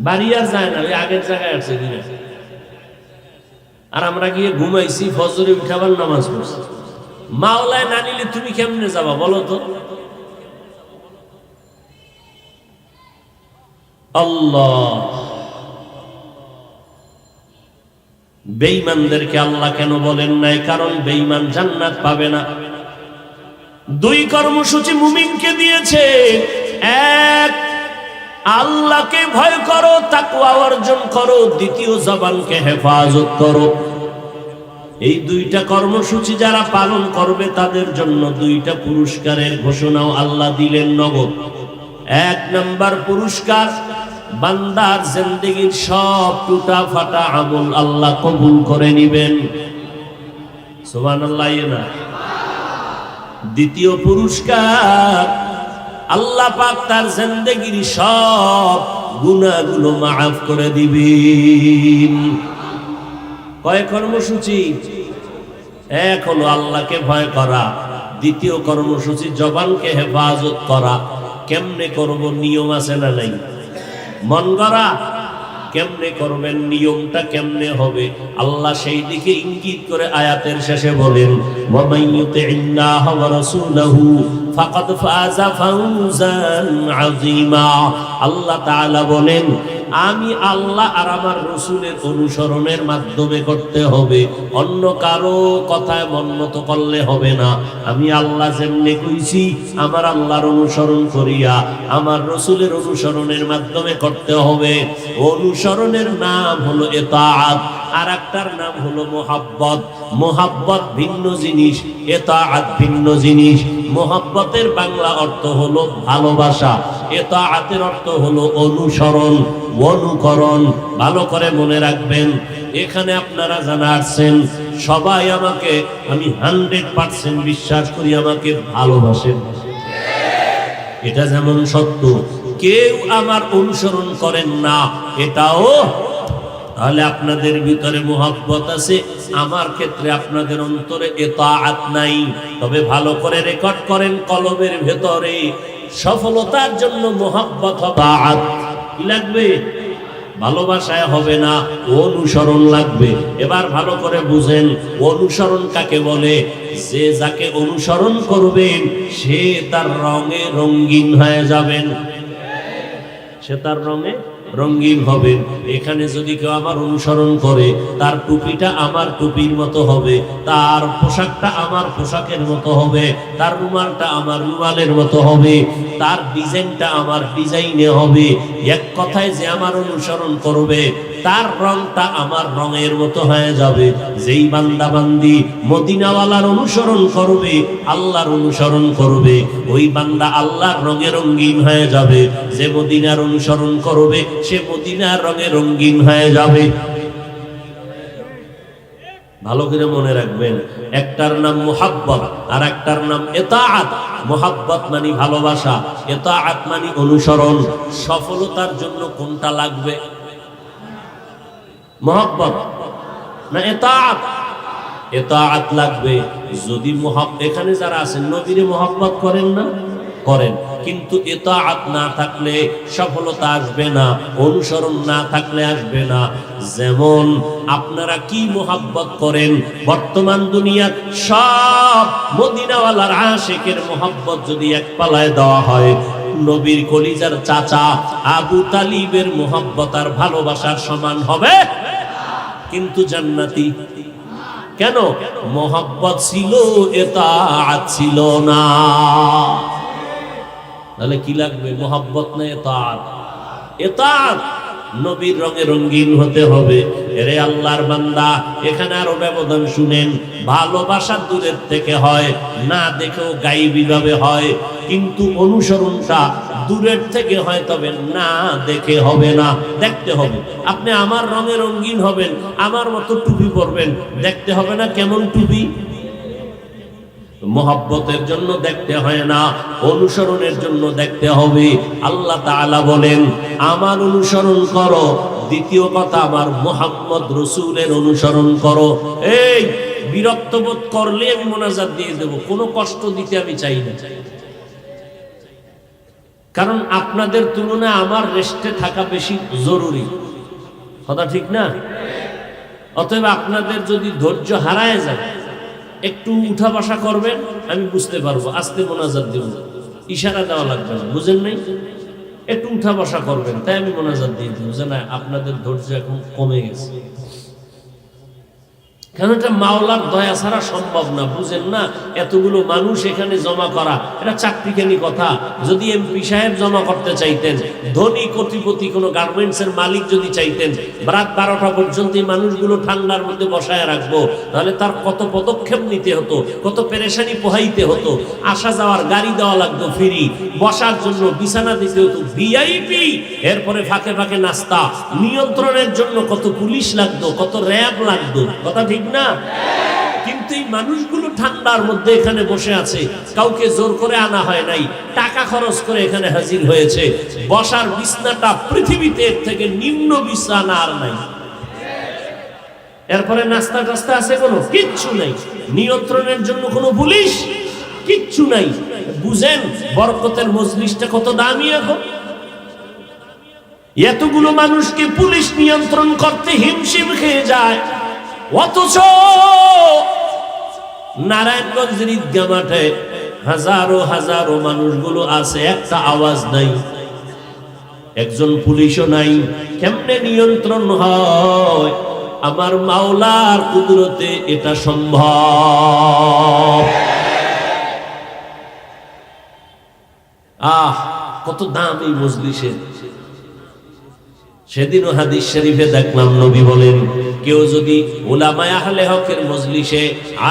বাড়ি আর যায় না, ওই আগের জায়গায় আছে ঘুরে। আর আমরা গিয়ে ঘুমাইছি, ফজরে উঠাবার নামাজ পড়ছি। মাওলায় না নিলে তুমি কেমনে যাবা বলো তো? আল্লাহ, বেঈমানদেরকে আল্লাহ কেন বলেন নাই? কারণ বেঈমান জান্নাত পাবে না। দুই কর্মসূচি মুমিনকে দিয়েছে। এক, আল্লাহকে ভয় করো, তাকওয়া অর্জন করো। দ্বিতীয়, জবানকে হেফাজত করো। এই দুইটা কর্মসূচি যারা পালন করবে তাদের জন্য দুইটা পুরস্কারের ঘোষণাও আল্লাহ দিলেন নগদ। এক নাম্বার পুরস্কার, বান্দার জিন্দেগীর সব টুটা ফাটা আমল আল্লাহ কবুল করে নিবেন। সুবহানাল্লাহ। না, দ্বিতীয় পুরস্কার, আল্লাহ পাক তার জিন্দেগীর সব গুনাহগুলো মাফ করে দিবেন। কয় কর্মসূচি? এক হলো আল্লাহকে ভয় করা, দ্বিতীয় কর্মসূচি জবানকে হেফাজত করা। কেমনে করব? নিয়ম আছে না নাই? মন গড়া কেমনে করবেন, নিয়মটা কেমনে হবে? আল্লাহ সেই দিকে ইঙ্গিত করে আয়াতের শেষে বলেন, ওয়া মাইয়ুতিল্লাহা ওয়া রাসূলাহু ফাকাদ ফাযা ফাওজান আযীমা। আল্লাহ তাআলা বলেন, আমি আল্লাহ আর আমার রাসূলের অনুসরণের মাধ্যমে করতে হবে, অন্য কারো কথায় মন মতো করলে হবে না। আমি আল্লাহ যেমনি কইছি আমার আল্লাহর অনুসরণ করিয়া আমার রাসূলের অনুসরণের মাধ্যমে করতে হবে। অনুসরণের নাম হলো ইতাআত, আর একটার নাম হলো মুহাব্বত। মুহাব্বত ভিন্ন জিনিস, ইতাআত ভিন্ন জিনিস। মুহাব্বতের বাংলা অর্থ হলো ভালোবাসা, ইতাআতের অর্থ হলো অনুসরণ, অনুকরণ। ভালো করে মনে রাখবেন, এখানে আপনারা জানা আসছেন, সবাই আমাকে, আমি 100% বিশ্বাস করি, আমাকে ভালোবাসেন। এটা যেমন সত্য, কেউ আমার অনুসরণ করেন না এটাও। তাহলে আপনাদের ভিতরে মুহাব্বত আছে, আমার ক্ষেত্রে আপনাদের অন্তরে ইতাআত নাই। তবে ভালো করে রেকর্ড করেন কলবের ভেতরে, সফলতার জন্য মুহাব্বত ইতাআত কি লাগবে? ভালোবাসায় হবে না, অনুসরণ লাগবে। এবার ভালো করে বুঝেন, অনুসরণ কাকে বলে? যে যাকে অনুসরণ করবেন সে তার রঙে রঙিন হয়ে যাবেন, সে তার রঙে রঙিন হবেন। এখানে যদি কেউ আমার অনুসরণ করে, তার টুপিটা আমার টুপির মতো হবে, তার পোশাকটা আমার পোশাকের মতো হবে, তার রুমালটা আমার রুমালের মতো হবে, তার ডিজাইনটা আমার ডিজাইনে হবে। এক কথায়, যে আমার অনুসরণ করবে তার রংটা আমার রঙের মতো হয়ে যাবে। যেই বান্দা বান্দি মদিনাওয়ালার অনুসরণ করবে, আল্লাহর অনুসরণ করবে, ওই বান্দা আল্লাহর রঙে রঙিন হয়ে যাবে। যে মদিনার অনুসরণ করবে সে মদিনার রঙে রঙিন হয়ে যাবে। ভালো করে মনে রাখবেন, একটার নাম মুহাব্বত আর একটার নাম ইতাআত। মুহাব্বত মানে ভালোবাসা, ইতাআত মানে অনুসরণ। সফলতার জন্য কোনটা লাগবে? মুহাব্বত না ইতাআত? ইতাআত লাগবে। যদি এখানে যারা আছেন নবীরে মুহাব্বত করেন না? করেন, কিন্তু ইতাআত না থাকলে সফলতা আসবে না, অনুসরণ না থাকলে আসবে না। যেমন আপনারা কি মুহাব্বত করেন? বর্তমান দুনিয়ার সব মদিনাওয়ালার আশিকের মুহাব্বত যদি এক পালায় দেওয়া হয়, নবীর কলিজার চাচা আবু তালিবের মুহাব্বত আর ভালোবাসার সমান হবে? কিন্তু জান্নাতি কেন? মুহাব্বত ছিল, ইতাআত ছিল না। তাহলে কি লাগবে? মুহাব্বত না ইতাআত? ইতাআত। নবীর রঙে রঙিন হতে হবে। এরে আল্লাহর বান্দা, এখানে আরো ব্যবধান শুনেন। ভালোবাসা দূরের থেকে হয়, না দেখেও গায়েবী ভাবে হয়, কিন্তু অনুসরণটা দূরের থেকে হয়, তবে না দেখে হবে না, দেখতে হবে। আপনি আমার রঙে রঙিন হবেন, আমার মতো টুপি পরবেন, দেখতে হবে না কেমন টুপি? মোহাব্বতের জন্য দেখতে হয় না, অনুসরণের জন্য দেখতে হবে। আল্লাহ তাআলা বলেন আমার অনুসরণ করো, দ্বিতীয় কথা আমার মুহাম্মদ রাসূলের অনুসরণ করো। এই বিরক্ত বোধ করলে আমি মোনাজাত দিয়ে দেব, কোনো কষ্ট দিতে আমি চাই না, কারণ আপনাদের তুলনায় আমার রেস্টে থাকা বেশি জরুরি, কথা ঠিক না? অতএব আপনাদের যদি ধৈর্য হারায় যায়, একটু উঠা বসা করবেন, আমি বুঝতে পারবো, আস্তে মোনাজাত দেব, ইশারা দেওয়া লাগবে না, বুঝেন নাই? একটু উঠা বসা করবেন, তাই আমি মোনাজাত দিয়ে দেবো যে না আপনাদের ধৈর্য এখন কমে গেছে। কারণ এটা মাওলার দয়া ছাড়া সম্ভব না, বুঝেন না? এতগুলো মানুষ এখানে জমা করা এটা চাকরিখানি কথা। যদি এমপি সাহেব জমা করতে চাইতেন, ধনী কোটিপতি কোনো গার্মেন্টসের মালিক যদি চাইতেন রাত 12টা পর্যন্ত এই মানুষগুলো ঠান্ডার মধ্যে বসায় রাখবো, তাহলে তার কত পদক্ষেপ নিতে হতো, কত পেরেশানি পোহাইতে হতো। আসা যাওয়ার গাড়ি দেওয়া লাগতো ফ্রি, বসার জন্য বিছানা দিতে হতো ভিআইপি, এরপরে ফাঁকে ফাঁকে নাস্তা, নিয়ন্ত্রণের জন্য কত পুলিশ লাগতো, কত র্যাব লাগতো, কথা ঠিক না? কিন্তু এই মানুষগুলো ঠান্ডার মধ্যে এখানে বসে আছে, কাউকে জোর করে আনা হয় নাই, টাকা খরচ করে এখানে হাজির হয়েছে। বসার বিছনাটা পৃথিবীতে এর থেকে নিম্ন বিছানা আর নাই। এরপরে নাস্তা টাস্তা আছে কোনো কিচ্ছু নাই, নিয়ন্ত্রণের জন্য কোনো পুলিশ কিচ্ছু নাই। বুঝেন বরকতের মজলিসটা কত দামি এখন? এতগুলো মানুষকে পুলিশ নিয়ন্ত্রণ করতে হিমশিম খেয়ে যায়, অথচ নারায়ণগঞ্জের ঈদগাহ মাঠে হাজারো হাজারো মানুষগুলো আছে, একটা আওয়াজ নাই, একজন পুলিশও নাই। কেমনে নিয়ন্ত্রণ হয়? আমার মাওলার কুদরতে এটা সম্ভব। কত দাম এই মজলিসের। সেদিনও হাদিস শরীফে দেখলাম নবী বলেন, কেউ যদি উলামায়ে আহলে হকের মজলিসে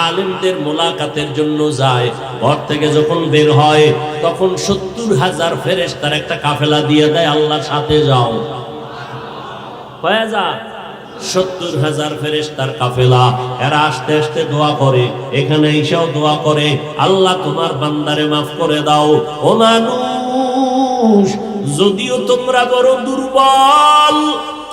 আলেমদের মোলাকাতের জন্য যায়, ঘর থেকে যখন বের হয় তখন 70,000 ফেরেশতার একটা কাফেলা দিয়ে দেয়, আল্লাহর সাথে যাও, হয়ে যা। 70,000 ফেরেশতার কাফেলা, এরা আস্তে আস্তে দোয়া করে, এখানে এসেও দোয়া করে, আল্লাহ তোমার বান্দারে মাফ করে দাও। ও মানুষ, যদিও তোমরা বড় দুর্বল,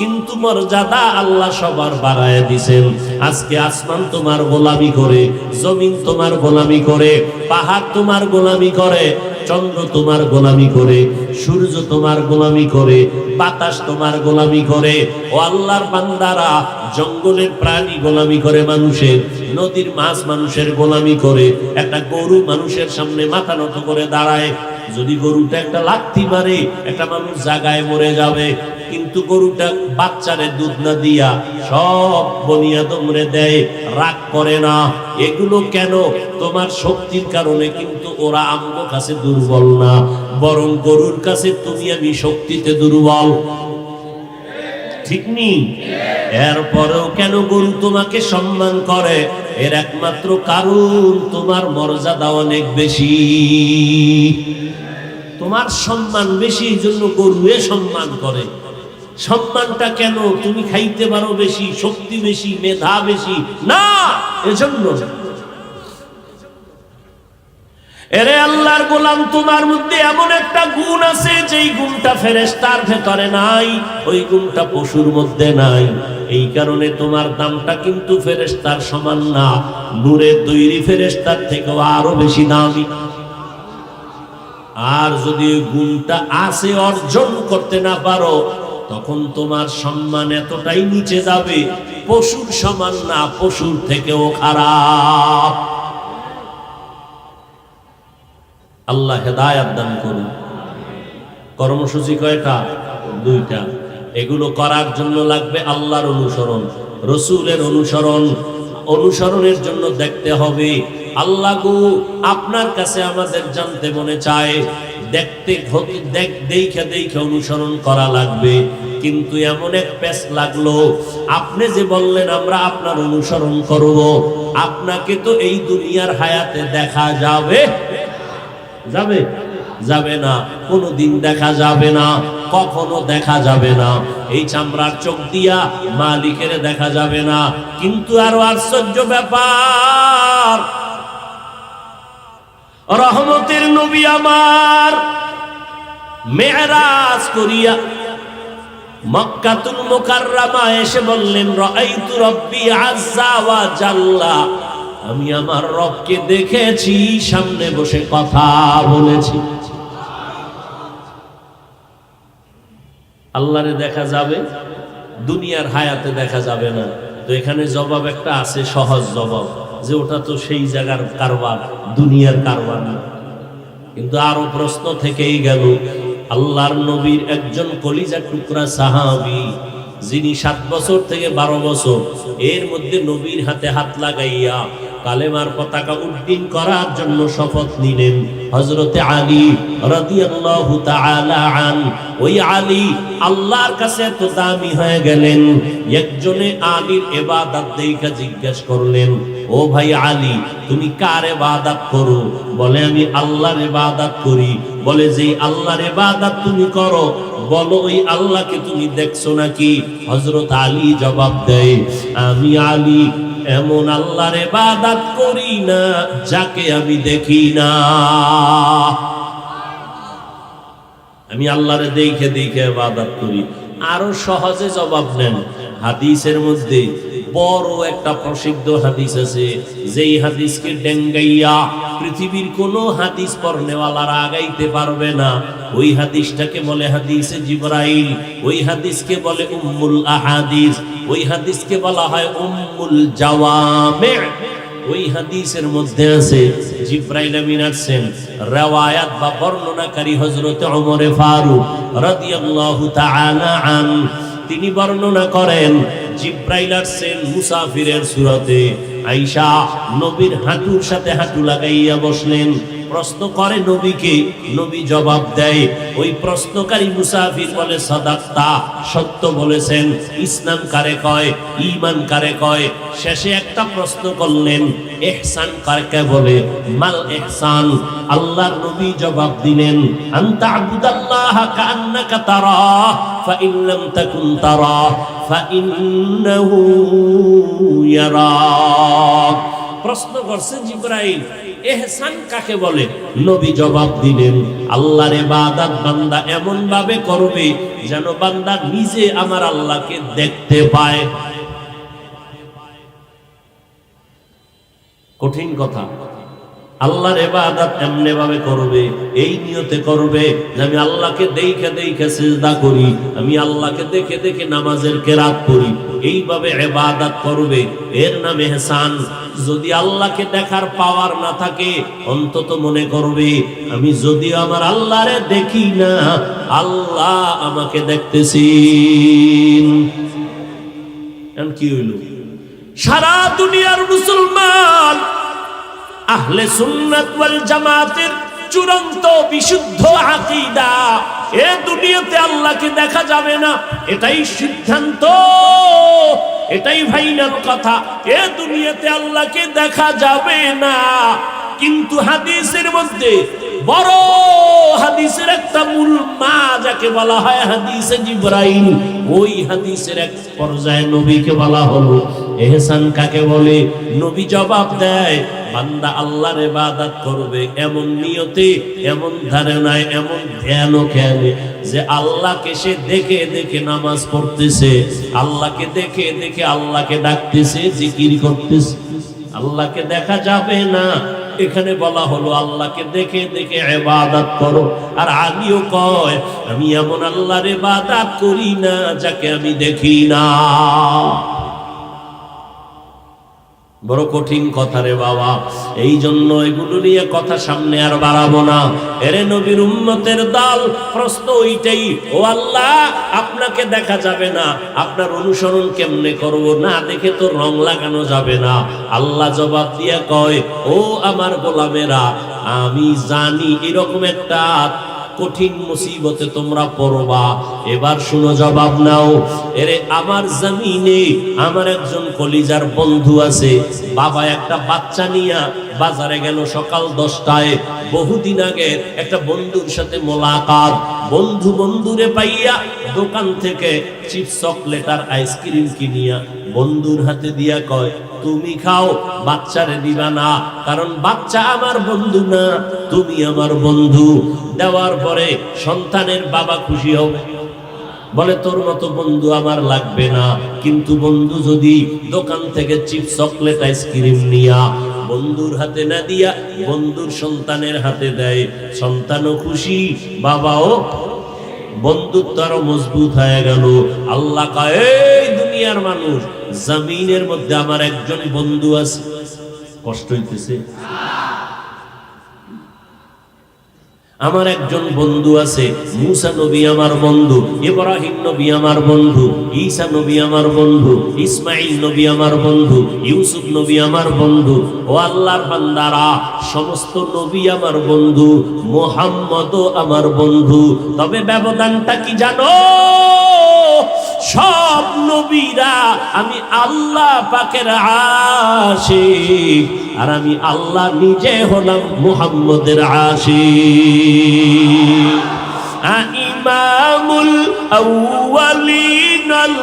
কিন্তু মর্যাদা আল্লাহ সবার বাড়ায় দিছেন। আজকে আসমান তোমার গোলামি করে, জমিন তোমার গোলামি করে, পাহাড় তোমার গোলামি করে, চন্দ্র তোমার গোলামি করে, সূর্য তোমার গোলামি করে, বাতাস তোমার গোলামি করে। ও আল্লাহর বান্দারা, জঙ্গলের প্রাণী গোলামি করে মানুষের, নদীর মাছ মানুষের গোলামি করে। একটা গরু মানুষের সামনে মাথা নত করে দাঁড়ায়, যদি গরুটা একটা লাথি মারে একটা মানুষ জায়গায় মরে যাবে, কিন্তু গরুটা বাচ্চারে দুধ না দিয়া সব বনিয়াদমরে দেয়, রাগ করে না। এগুলো কেন? তোমার শক্তির কারণে। কিন্তু ওরা আমার কাছে দুর্বল না, বরং গরুর কাছে তুমি আমি শক্তিতে দুর্বল, ঠিক নি? এরপরেও কেন গরু তোমাকে সম্মান করে? এর একমাত্র কারণ তোমার মর্যাদা অনেক বেশি, তোমার সম্মান বেশি, এই জন্য গরুয়ে সম্মান করে। সম্মানটা কেন? তুমি খাইতে পারো বেশি, শক্তি বেশি, মেধা বেশি না, এজন্য। এরে আল্লাহর গোলাম, তোমার মধ্যে এমন একটা গুণ আছে যেই গুণটা ফেরেশতার ভেতরে নাই, ওই গুণটা পশুর মধ্যে নাই। এই কারণে তোমার দামটা কিন্তু ফেরেশতার সমান না, নূরের তৈরি ফেরেশতার থেকেও আরো বেশি দামি। আর যদি গুণটা আছে অর্জন করতে না পারো, তখন তোমার সম্মান এতটাই নিচে যাবে, পশুর সমান না, পশুর থেকেও খারাপ। আল্লাহ হেদায়েত দান করুন। কর্মসূচি কয়টা? 2টা। এগুলো করার জন্য লাগবে আল্লাহর অনুসরণ, রাসূলের অনুসরণ। অনুসরণের জন্য দেখতে হবে, আল্লাহ গো আপনার কাছে আমাদের জানতে মনে চায়, দেখতে দেখে অনুসরণ করা লাগবে। কিন্তু এমন এক পেশ লাগলো, আপনি যে বললেন আমরা আপনার অনুসরণ করব, আপনাকে তো এই দুনিয়ার হায়াতে দেখা যাবে, যাবে না, কোনোদিন দেখা যাবে না, কখনো দেখা যাবে না। এই চামড়ার চোখ দিয়া মালিকের দেখা যাবে না। কিন্তু আরো আশ্চর্য ব্যাপার, রহমতের নবী আমার মেরাজ করিয়া মক্কাতুল মুকাররমা এসে বললেন, রাআইতু রাব্বি আযজা ওয়া জাল্লা, আমি আমার রবকে দেখেছি, সামনে বসে কথা বলেছি। আল্লাহরে দেখা যাবে, দুনিয়ার হায়াতে দেখা যাবে না। তো এখানে জবাব একটা আছে, সহজ জবাব, যে ওটা তো সেই জায়গার কারবার, দুনিয়ার কারবার না। কিন্তু আরো প্রশ্ন থেকেই গেল, আল্লাহর নবীর একজন কলিজার টুকরা সাহাবী, যিনি 7 বছর থেকে 12 বছর এর মধ্যে নবীর হাতে হাত লাগাইয়া কালেমার পতাকা উড্ডীন করার জন্য শপথ নিলেন, হযরতে আলী রাদিয়াল্লাহু তাআলা আন। ওই আলী আল্লাহর কাছে এত দামি হয়ে গেলেন, একজনে আলীর ইবাদত দেখে জিজ্ঞেস করলেন, ও ভাই আলী, তুমি কার ইবাদত করো? বলে, আমি আল্লাহর ইবাদত করি। বলে, যে আল্লাহর ইবাদত তুমি করো, বলো ওই আল্লাহকে তুমি দেখছো নাকি? হযরত আলী জবাব দেয়, আমি আলী এমন আল্লাহর ইবাদত করি না যাকে আমি দেখি না। আমি আল্লাহরে দেখে দেখে ইবাদত করি। আরো সহজে জবাব নেন, হাদিসের মধ্যে বড় একটা প্রসিদ্ধ হাদিস আছে, যেই হাদিসকে ডেঙ্গাইয়া পৃথিবীর কোনো হাদিস পড়নেওয়ালারা আগাইতে পারবে না। ওই হাদিসটাকে বলে হাদিসে জিবরাইল, ওই হাদিসকে বলে উম্মুল আহাদিস, ওই হাদিসকে বলা হয় উম্মুল জাওয়ামি। ওই হাদিসের মধ্যে আছে, জিবরাইল আমিন আসেন, riwayat বা বর্ণনাকারী হযরত ওমর ফারুক রাদিয়াল্লাহু তাআলা আন, তিনি বর্ণনা করেন, জিবরাইল আসেন মুসাফিরের সুরতে, আয়েশা নবীর হাঁটুর সাথে হাঁটু লাগাইয়া বসলেন। প্রশ্ন করে নবীকে, নবী জবাব দেয়। ওই প্রশ্নকারী মুসাফির বলে, সাদাক্তা, সত্য বলেছেন। ইসলাম কারে কয়, ঈমান কারে কয়? শেষে একটা প্রশ্ন করলেন, ইহসান কাকে বলে? মাল ইহসান? আল্লাহর নবী জবাব দিলেন, আনতা আবুদাল্লাহ কাআন্নাকা তারা ফাইন লাম তাকুন তারা ফাইন্নাহু ইয়ারাক। প্রশ্ন করছেন জিবরাইল, ইহসান কাকে বলে? নবী জবাব দিলেন, আল্লাহর ইবাদত বান্দা এমন ভাবে করবে যেন বান্দা নিজে আমার আল্লাহকে দেখতে পায়। কঠিন কথা। আল্লাহর ইবাদত এমনি ভাবে করবে, এই নিয়তে করবে যে আমি আল্লাহকে দেখে দেখে সিজদা করি, আমি আল্লাহকে দেখে দেখে নামাজের কেরাত করি, এইভাবে ইবাদত করবে, এর নাম ইহসান। যদি আল্লাহকে দেখার পাওয়ার না থাকে, অন্তত মনে করবে আমি যদি আমার আল্লাহরে দেখি না, আল্লাহ আমাকে দেখতেছেন। এখন কি হইল? সারা দুনিয়ার মুসলমান আহলে সুন্নাত ওয়াল জামাতের চূড়ান্ত বিশুদ্ধ আকীদা, এ দুনিয়াতে আল্লাহকে দেখা যাবে না, এটাই সিদ্ধান্ত, এটাই ফাইনাল কথা। এ দুনিয়াতে আল্লাহকে দেখা যাবে না। কিন্তু হাদিসের মধ্যে বড় হাদিসের একটা মূল মা, যাকে বলা হয় হাদিসে জিবরাইল, ওই হাদিসের এক পর্যায়ে নবীকে বলা হলো ইহসান কাকে বলে? নবী জবাব দেয়, বান্দা আল্লাহর ইবাদত করবে এমন নিয়তে, এমন ধারণায়, এমন ধ্যান ও খেয়ালে যে আল্লাহকে সে দেখে দেখে নামাজ পড়তেছে, আল্লাহকে দেখে দেখে আল্লাহকে ডাকতেছে, জিকির করতেছে। আল্লাহকে দেখা যাবে না, এখানে বলা হলো আল্লাহকে দেখে দেখে ইবাদত করো। আর আলীও কয়, আমি এমন আল্লাহর ইবাদত করি না যাকে আমি দেখি না। বড় কঠিন কথা রে বাবা। এই জন্য এগুলো নিয়ে কথা সামনে আর বাড়াবো না। এরে নবীর উম্মতের দল, প্রশ্ন ওইটাই, ও আল্লাহ আপনাকে দেখা যাবে না, আপনার অনুসরণ কেমনে করব? না দেখে তো রং লাগানো যাবে না। আল্লাহ জবাব দিয়া কয়, ও আমার গোলামেরা, আমি জানি এরকম একটা কঠিন মুসিবতে তোমরা পড়বা। এবার শুনো, জবাব নাও। এরে আমার জমিনে আমার একজন কলিজার বন্ধু আছে, বাবা একটা বাচ্চা নিয়া বাজারে গেল সকাল 10টায়। বহুদিন আগে একটা বন্ধুর সাথে মোলাকাত, বন্ধু বন্ধুরে পাইয়া দোকান থেকে চিপস চকলেট আর আইসক্রিম কিনিয়া বন্ধুর হাতে দিয়া কয়, তুমি খাও, বাচ্চারে দিবা না, কারণ বাচ্চা আমার বন্ধু না, তুমি আমার বন্ধু। দেওয়ার পরে সন্তানের বাবা খুশি হবে, বলে তোর মতো বন্ধু আমার লাগবে না। কিন্তু বন্ধু যদি দোকান থেকে চিপস চকলেট আইসক্রিম নিয়া বন্ধুর হাতে না দিয়া বন্ধুর সন্তানের হাতে দেয়, সন্তানও খুশি, বাবাও, বন্ধুত্ব আরো মজবুত হয়ে গেল। আল্লাহ কয়, এই দুনিয়ার মানুষ, জমিনের মধ্যে আমার একজন বন্ধু আছে। কষ্ট হইতেছে? আমার একজন বন্ধু আছে। মুসা নবী আমার বন্ধু, ইব্রাহিম নবী আমার বন্ধু, ঈসা নবী আমার বন্ধু, ইসমাইল নবী আমার বন্ধু, ইউসুফ নবী আমার বন্ধু। ও আল্লাহর বান্দারা, সমস্ত নবী আমার বন্ধু, মুহাম্মদও আমার বন্ধু। তবে ব্যবধানটা কি জানো? সব নবীরা আমি আল্লাহ পাকের আশিক, আর আমি আল্লাহ নিজে হলাম মুহাম্মদের আশিক। ইমামুল আউয়ালিন আল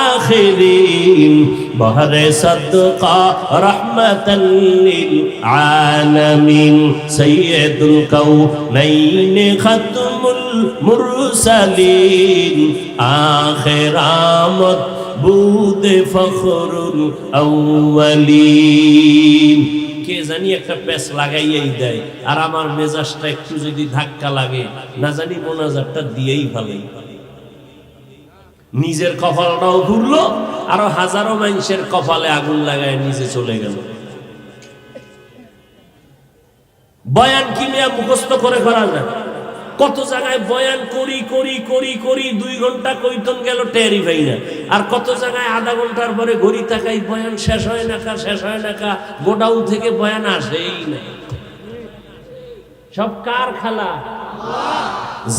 আখিরিন, বহরে সাদকা রাহমাতাল লিল আলামিন, সাইয়্যিদুল কাউনাইন খাতমুল মুরসালিন, আখিরামত বুদে ফখরুল আউয়ালিন। কে জানি একটা প্যাচ লাগাইয়াই দেয়, আর আমার মেজাজটা একটু যদি ধাক্কা লাগে, না জানি মোনাজাতটা দিয়েই ভালোই। নিজের কপালটাও ঘুরলো, আরো হাজারো মানুষের কপালে আগুন লাগায় নিজে চলে গেল। বয়ান কিমিয়া মুখস্থ করে করা যায়? কত জায়গায় বয়ান করি করি করি করি 2 ঘন্টা কইতন গেল টেরি ভাই না, আর কত জায়গায় আধা ঘন্টার পরে ঘড়ি তাকাই বয়ান শেষ হয় না কা, শেষ হয় না কা, গোডাউন থেকে বয়ান আসেই না। সব কার খেলা?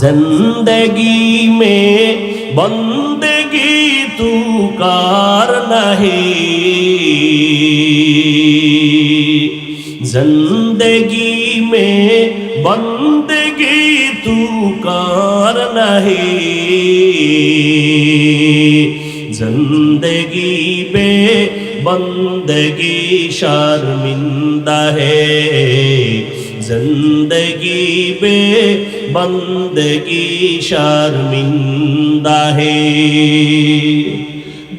জিন্দগি মে বন্দগি তু কার নাহি, জিন্দগি মে বন্দগি তু কার নাহি, জিন্দগি বে বন্দগি শर्मिंदा है, जिंदगी बे बंदगी शर्मिंदा है।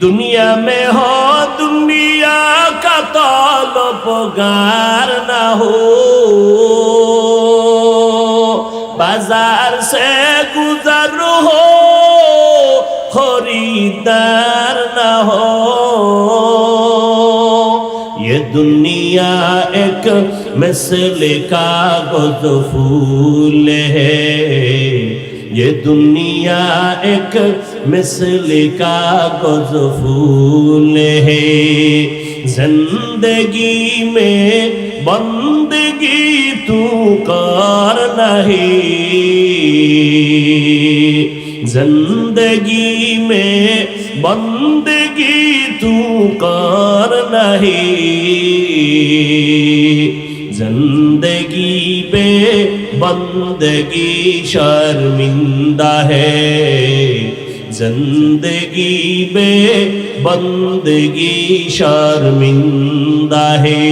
दुनिया में हो दुनिया का तलबगार ना हो, बाजार से गुजर हो खरीदार ना हो। ये दुनिया एक मिसल कागज फूल है, ये दुनिया एक मिसल कागज फूल है। जिंदगी में बंदगी तू कर नहीं, जिंदगी में बंदगी तू कर नहीं, जिंदगी बे बंदगी शर्मिंदा है, जिंदगी बे बंदगी शर्मिंदा है।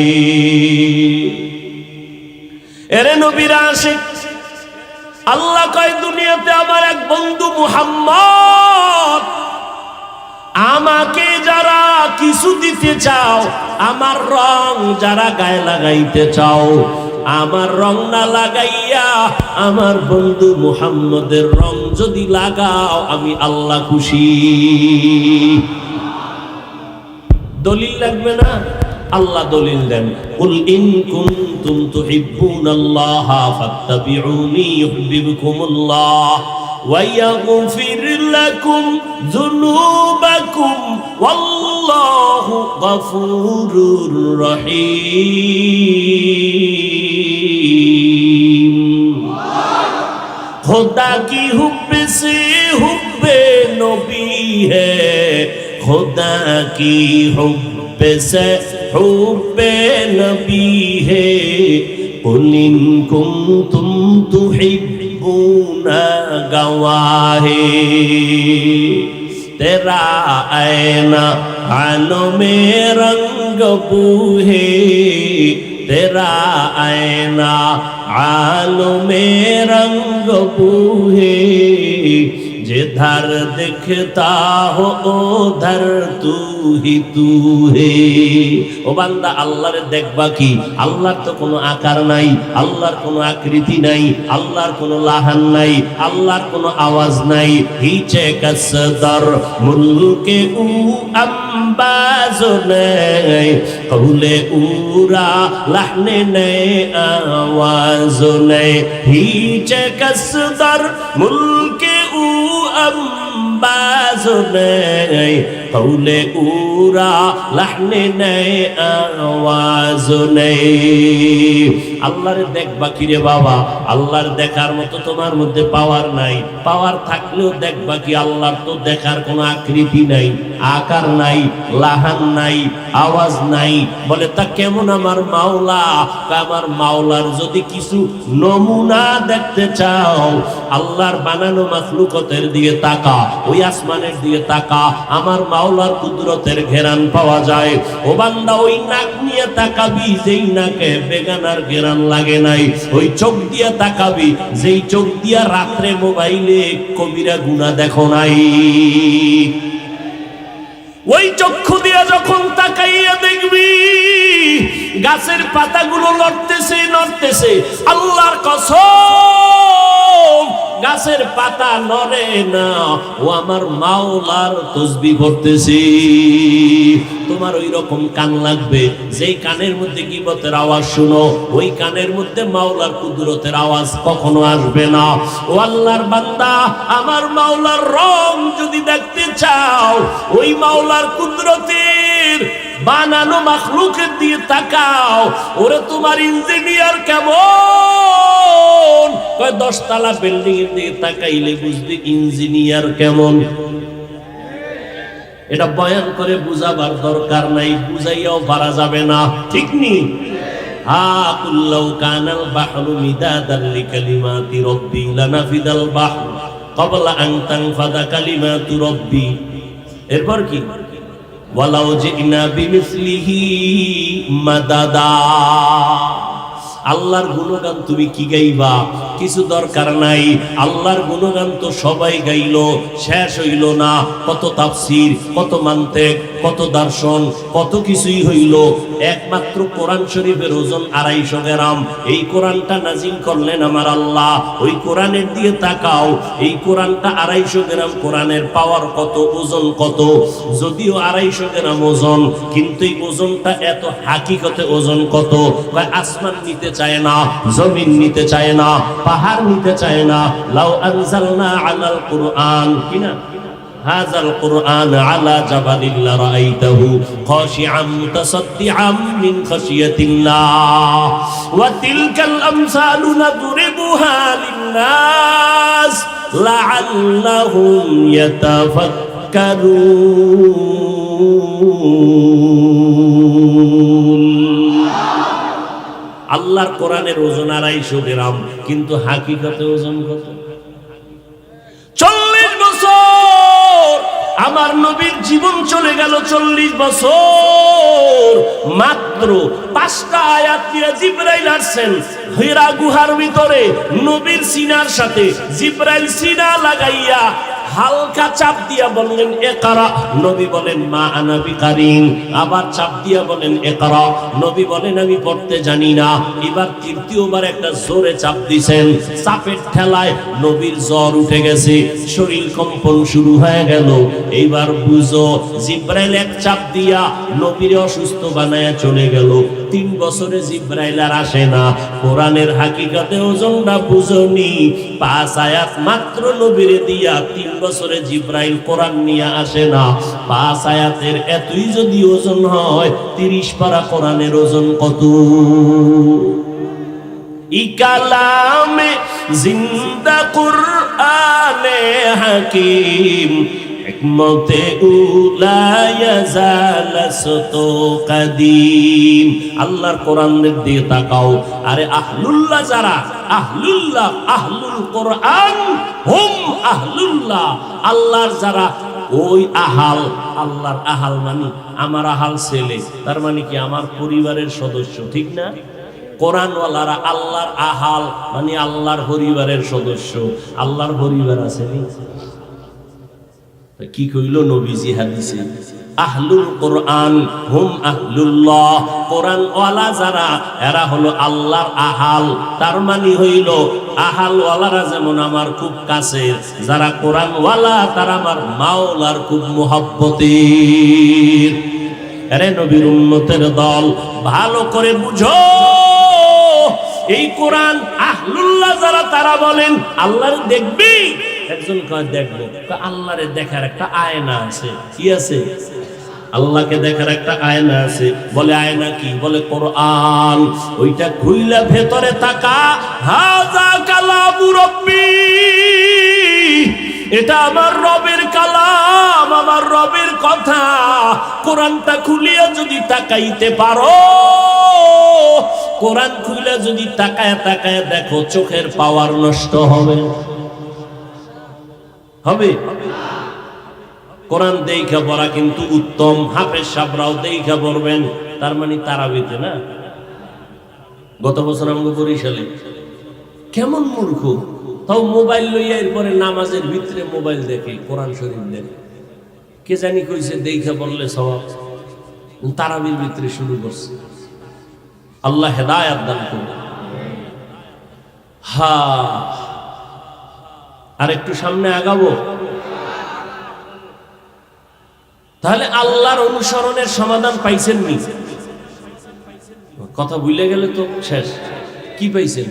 এরে নবীর আশিক, আল্লাহ কয় দুনিয়াতে আমার এক বন্ধু মুহাম্মদ, আমাকে যারা কিছু দিতে চাও, আমার রং যারা গায়ে লাগাইতে চাও, আমার রং না লাগাইয়া আমার বন্ধু মুহাম্মদের রং যদি লাগাও, আমি আল্লাহ খুশি। দলিল লাগবে না? আল্লাহ দলিল দেন, কুল ইন কুনতুম তুহিব্বুনাল্লাহা ফাত্তাবিউনি ইউহিব্বুকুমুল্লাহ ওয়া ইয়াগফির লাকুম যুনুবাকুম ওয়াল্লাহু গফুরুর রহিম। खुदा की हुब्ब से हुब्बे नबी है, खुदा की हुब्ब से हुब्बे नबी है कुल इन कुंतुम तुहिब्बूना गवाहे तेरा ऐना आनो में रंग बूहे तेरा ऐना आलो में रंग बूहे जिधर दिखता हो उधर तू ही तू है। ও বান্দা আল্লাহর দেখবা কি? আল্লাহর তো কোনো আকার নাই, আল্লাহর কোনো আকৃতি নাই, আল্লাহর কোনো লাহান নাই, আল্লাহর কোনো আওয়াজ নাই। হিচে কসদর মুলকে উ আম্বাজ নাই কৌলে উরা লাহনে নাই আওয়াজ নাই। হিচে কসদর মুলকে উ আম্বাজ নাই কৌলে উরা লাহনে নাই আওয়াজ নাই। আল্লাহরে দেখবা কি রে বাবা? আল্লাহর দেখার মতো তোমার মধ্যে পাওয়ার নাই। পাওয়ার থাকলেও দেখবা কি? আল্লাহর তো দেখার কোনো আকৃতি নাই, আকার নাই, লাহান নাই, আওয়াজ নাই। বলে তা কেমন আমার মাওলা? আমার মাওলার যদি কিছু নমুনা দেখতে চাও, আল্লাহর বানানো মাখলুকতের দিকে তাকা, ওই আসমানের দিকে তাকা, আমার মাওলার কুদরতের ঘেরান পাওয়া যায়। ও বান্দা ওই নাক নিয়ে তাকাবি যেই নাকে বেগানার ঘেরান লাগে নাই, ওই চোখ দিয়ে তাকাবি যেই চোখ দিয়া রাত্রে মোবাইলে কবিরা গুনাহ দেখো নাই। ওই চক্ষু দিয়ে যখন তাকাইয়া দেখবি গাছের পাতাগুলো লড়তেছে নড়তেছে, আল্লাহর কসম গাছের পাতা নড়ে না, ও আমার মাওলার তাসবিহ করতেছে। তোমার ওই রকম কান লাগবে যেই কানের মধ্যে গীবতের আওয়াজ শুনো, ওই কানের মধ্যে মাওলার কুদরতের আওয়াজ কখনো আসবে না। ও আল্লাহর বান্দা, আমার মাওলার রং যদি দেখতে চাও, ওই মাওলার কুদরতের বানানো মাখলুকের দিয়ে তাকাও। ওরে তোমার ইঞ্জিনিয়ার কেমন? কয় 10 তলা বিল্ডিং এর দিকে তাকাইলে বুঝবি ইঞ্জিনিয়ার কেমন। এটা বয়ান করে বুঝাবার দরকার নাই, বুঝাইয়াও পারা যাবে না, ঠিক নি? কুল্লাউ কানাল বাহরু মিদাদাল লিকালিমাতি রাব্বি লানাফিদাল বাহরু ক্বাবলা আন তানফাদা কালিমাতু রাব্বি। এরপর কি? ওয়ালাউ জিনা বিমিসলিহি মাদাদা। আল্লাহর গুণগান তুমি কি গাইবা? কিছু দরকার নাই। আল্লাহর গুণগান তো সবাই গাইলো, শেষ হইল না। কত তাফসীর, কত মান্তিক, কত দর্শন, কত কিছুই হইল। একমাত্র কোরআন শরীফের ওজন 250 গ্রাম। এই কোরআনটা নাজিল করলেন আমার আল্লাহ, ওই কোরআনের দিয়ে তাকাও। এই কোরআনটা 250 গ্রাম। কোরআনের পাওয়ার কত, ওজন কত? যদিও 250 গ্রাম ওজন, কিন্তু এই ওজনটা এত হাকিকতে ওজন কত? আসমান নিতে চায় না, জমিন নিতে চায় না, পাহাড় নিতে চায় না। লাউ আনজালনা আলাল কুরআন কিনা হাযাল কুরআন আলা জাবালিন লারাআইতাহু খাশিআম মুতাসাদ্দিআম মিন খাশিয়াতিল্লাহ ওয়া তিলকাল আমসালু নাদরিবুহা লিন-নাস লাআল্লাহুম ইয়াতাফাক্কারুন। আল্লাহর কোরআনের ওজন 250 গ্রাম, কিন্তু হাকিকতে ওজন কত? 40 বছর আমার নবীর জীবন চলে গেল। 40 বছর মাত্র 5টা আয়াত নিয়ে জিবরাইল আসছেন হীরা গুহার ভিতরে। নবীর সিনার সাথে জিবরাইল সিনা লাগাইয়া হালকা চাপ দিয়া বললেন ইকরা। নবী বলেন মা আনা বিকারিন। আবার চাপ দিয়া বলেন ইকরা। নবী বলেন আমি পড়তে জানি না। এবার তৃতীয়বার একটা জোরে চাপ দিবেন। চাপের ঠেলায় নবীর জ্বর উঠে গেছে, শরীর কম্পন শুরু হয়ে গেল। এইবার বুঝো জিবরাইল এক চাপ দিয়া নবীর অসুস্থ বানায়া চলে গেল। 3 বছরে জিবরাইল আর আসে না। কোরআনের হাকিকতে ওজনটা বুঝনি। 5 আয়াত মাত্র নবীরে দিয়া 3 বছরে জিবরাইল কোরআন নিয়ে আসে না। 5 আয়াতের এতই যদি ওজন হয়, 30 পারা কোরআনের ওজন কত? ই কালামে জিন্দা কুরআনে হাকিম হিকমতে উলা ইয়াজালাসতু কাদিম। আল্লাহর কোরআনের দিকে তাকাও। আরে আহলুল্লাহ যারা, আহলুল্লাহ, আহলুল কোরআন হুম আহলুল্লাহ, আল্লাহর যারা ওই আহাল, আল্লাহর আহাল মানে আমার আহাল ছেলে, তার মানে কি আমার পরিবারের সদস্য, ঠিক না? কোরআনওয়ালারা আল্লাহর আহাল মানে আল্লাহর পরিবারের সদস্য। আল্লাহর পরিবার আছে কি কইল নবীজি হাদিসে, আহলুল কোরআন হুম আহলুল্লাহ, কোরআনওয়ালা যারা এরা হলো আল্লাহর আহাল। তার মানে হইল আহালওয়ালারা যেমন আমার খুব কাছের, যারা কোরআনওয়ালা তারা আমার মাওলার খুব মুহাব্বতের। আরে নবীর উম্মতের দল, ভালো করে বুঝো এই কোরআন আহলুল্লাহ যারা তারা বলেন আল্লাহর দেখবি। একজন কয় দেখবো, আল্লাহরে দেখার একটা আয়না আছে। কি আছে? আল্লাহকে দেখার একটা আয়না আছে। বলে আয়না কি? বলে কোরআন। ওইটা খুইলা ভেতরে তাকা, হাযা কালামু রাব্বি, এটা আমার রবের কালাম, আমার রবের কথা। কোরআনটা খুলিয়া যদি তাকাইতে পারো, কোরআন খুলে যদি তাকায় তাকায় দেখো, চোখের পাওয়ার নষ্ট হবে হবে। কোরআন দেখা পড়া কিন্তু উত্তম। হাফেজ সাহেবরাও দেখা পড়বেন। তার মানে তারাবিতে না। গত বছর আমাকে বরিশালে কেমন মূর্খ, তাও মোবাইল লইয়া এরপরে নামাজের ভিতরে মোবাইল দেখে, কোরআন শরীফ দেখে। কে জানি কইছে দেখা পড়লে সওয়াব, তারাবির ভিতরে শুরু করছে। আল্লাহ হেদায়েত দান করুন। আর একটু সামনে আগাবো। তাহলে আল্লাহর অনুসরণের সমাধান পাইছেন নি? কথা ভুলে গেলে তো শেষ। কি পাইছেন?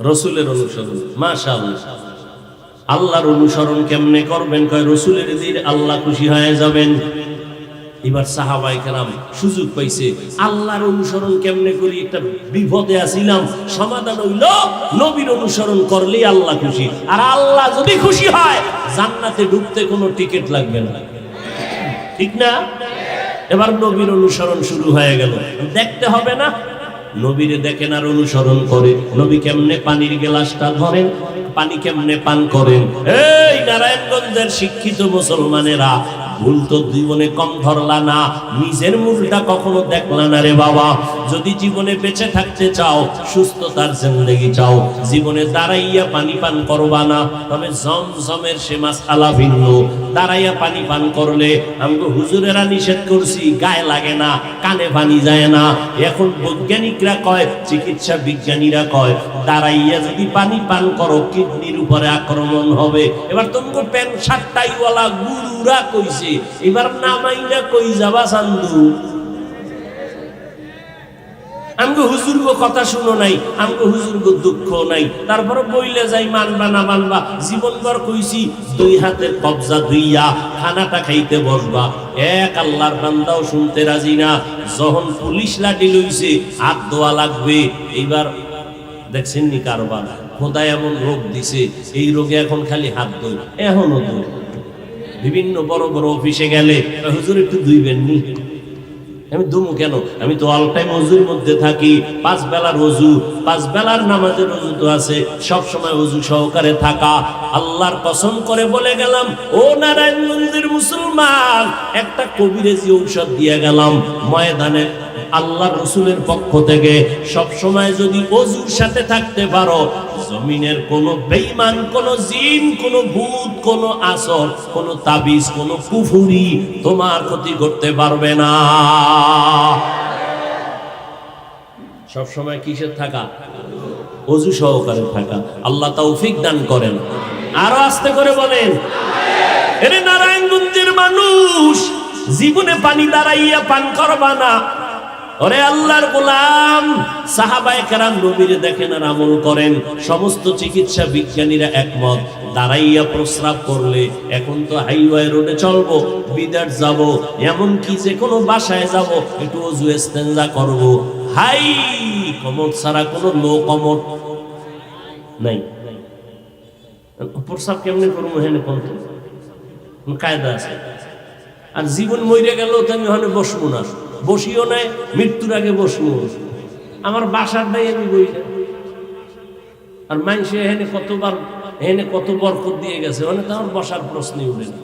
রসুলের অনুসরণ। মাশাআল্লাহ। আল্লাহর অনুসরণ কেমনে করবেন? কয় রসুলের দিন আল্লাহ খুশি হয়ে যাবেন। এবার সাহাবায়ে কেরাম সুযোগ পাইছে, আল্লাহর অনুসরণ কেমনে করি, একটা বিপদে আছিলাম, সমাধান হইল নবীর অনুসরণ করলেই আল্লাহ খুশি। আর আল্লাহ যদি খুশি হয় জান্নাতে ঢুকতে কোনো টিকিট লাগবে না, ঠিক না? এবার নবীর অনুসরণ শুরু হয়ে গেল। দেখতে হবে না, নবীরে দেখেন আর অনুসরণ করে। নবী কেমনে পানির গ্লাসটা ধরেন, পানি কেমনে পান করেন। এই নারায়ণগঞ্জের শিক্ষিত মুসলমানেরা, ভুল তো জীবনে কম ধরলা না, নিজের মূলটা কখনো দেখলা না রে বাবা। যদি জীবনে বেঁচে থাকতে চাও, সুস্থতার জিন্দেগি চাও, জীবনে দাঁড়াইয়া পানি পান করবা না। তবে জমজমের সে মাসআলা ভিন্ন। দাঁড়াইয়া পানি পান করলে আমগো হুজুরেরা নিষেধ করছি, গায়ে লাগে না, কানে পানি যায় না। এখন বৈজ্ঞানিকরা কয়, চিকিৎসা বিজ্ঞানীরা কয়, দাঁড়াইয়া যদি পানি পান করো কিডনির উপরে আক্রমণ হবে। এবার তোমাকে প্যান্ট শার্টটাইওয়ালা গুরুরা কইছে, এবার নামাইনা কই যাবা চান্দু? আমগো হুজুরগো কথা শুনো নাই, আমগো হুজুরগো দুঃখ নাই, তারপরে বইলে যাই মানবা না মানবা। জীবনভর কইছি দুই হাতের কবজা ধুইয়া খানাটা খাইতে বসবা। এক আল্লাহর বান্দাও শুনতে রাজি না। যখন পুলিশ লাঠি লইছে হাত ধোয়া লাগবে। এইবার দেখছেন নি কারবার, খোদা এমন রোগ দিছে, এই রোগে এখন খালি হাত ধোয়, এখনো ধোয়। বিভিন্ন বড় বড় অফিসে গেলে হুজুর একটু ধুইবেন নি। আমি দুমু কেন? আমি তো অল টাইম ওযুর মধ্যে থাকি। 5 বেলার ওযু, 5 বেলার নামাজের ওযু তো আছে, সব সময় ওযু সহকারে থাকা। আল্লাহর কসম করে বলে গেলাম, ও নারায়ণগঞ্জের মুসলমান, একটা কবিরাজি ঔষধ দিয়ে গেলাম ময়দানে। আল্লাহ রসুলের পক্ষ থেকে সব সময় যদি ওযুর সাথে থাকতে পারো, জমিনের কোন বেঈমান, কোন জিন, কোন ভূত, কোন আসর, কোন তাবিজ, কোন কুফুরি তোমার ক্ষতি করতে পারবে না। সব সময় কিসের থাকা? ওযু সহকারে থাকা। আল্লাহ তৌফিক দান করেন। আরো আস্তে করে বলেন, এরে নারায়ণগঞ্জের মানুষ, জীবনে পানি দাঁড়াইয়া পান করবা না। ওরে আল্লাহর গোলাম, সাহাবায়ে কেরাম নবীরে দেখেন আর আমল করেন। সমস্ত চিকিৎসা বিজ্ঞানীরা একমত, দাঁড়াইয়া প্রস্রাব করলে, এখন তো হাইওয়ে রোডে চলবো, বিদেশ যাব, এমন কি যে কোনো বাসায় যাব, একটু ওযু ইস্তেনজা করব, হাই কমোড ছাড়া কোনো লো কমোড নাই। প্রস্রাব কেমনে করবো? হেনে কোন কায়দা আছে। আর জীবন মরে গেল তো আমি ওখানে বসবো না, বসিও নাই, মৃত্যুর আগে বসবো। আমার বাসার নাই আমি বই না। আর মানুষে এখানে কতবার এখানে কত বরকত দিয়ে গেছে, ওখানে তো আমার বসার প্রশ্নই উঠে না।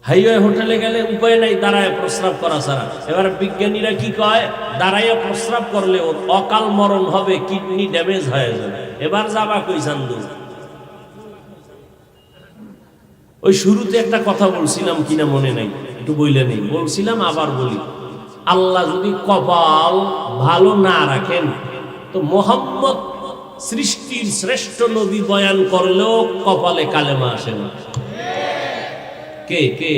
হাইওয়ে হোটেলে গেলে উপায় নাই দাঁড়ায় প্রস্রাব করা ছাড়া। এবার বিজ্ঞানীরা কি কয়, দাঁড়াইয়া প্রস্রাব করলে অকাল মরণ হবে, কিডনি ড্যামেজ হয়ে যাবে। এবার যাবা কই চান্দু? ওই শুরুতে একটা কথা বলছিলাম কিনা মনে নাই, একটু বইলে নেই, বলছিলাম আবার বলি। আল্লাহ যদি কপাল ভালো না রাখেন তো মোহাম্মদ সৃষ্টির শ্রেষ্ঠ নবী বয়ান করলেও কপালে কালেমা আসে না। কে কে?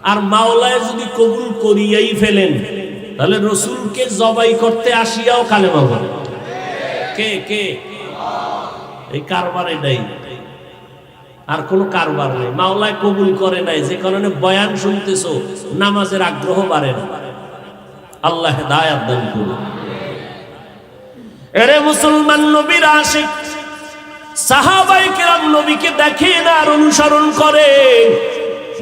আর মাওলায় যদি কবুল করিয়াই ফেলেন তাহলে রসুলকে জবাই করতে আসিয়াও কালেমা বলে। কে কে? এই কারবার এটাই, আর কোন কারবার নেই। মাওলায় কবুল করে নাই, যে কারণে বয়ান শুনতেছো নামাজের আগ্রহ বাড়ে না। আল্লাহ হেদায়েত দান করুন। এরে মুসলমান, নবীর আশিক সাহাবায়ে কেরাম নবীকে দেখেন আর অনুসরণ করে।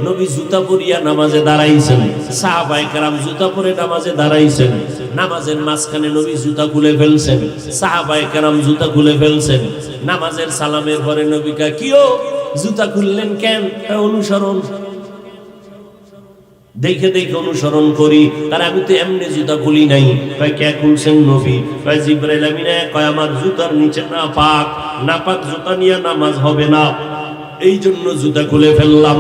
নবী জুতা পরিয়া নামাজে দাঁড়াইছেন, সাহাবায়ে কেরাম জুতা পরে নামাজে দাঁড়াইছেন। নামাজের মাঝখানে নবী জুতা খুলে ফেলছেন, সাহাবায়ে কেরাম জুতা খুলে ফেলছেন। নামাজের সালামের পরে নবী কয়, কিও জুতা খুললেন কেন? অনুসরণ, দেখে দেখে অনুসরণ করি। তার আমি তো এমনি জুতা খুলি নাই। কয় কে খুলছেন নবী? কয় জিবরাইল আমিন। কয় আমার জুতার নিচে নাপাক, নাপাক জুতা নিয়ে নামাজ হবে না, এই জন্য জুতা খুলে ফেললাম।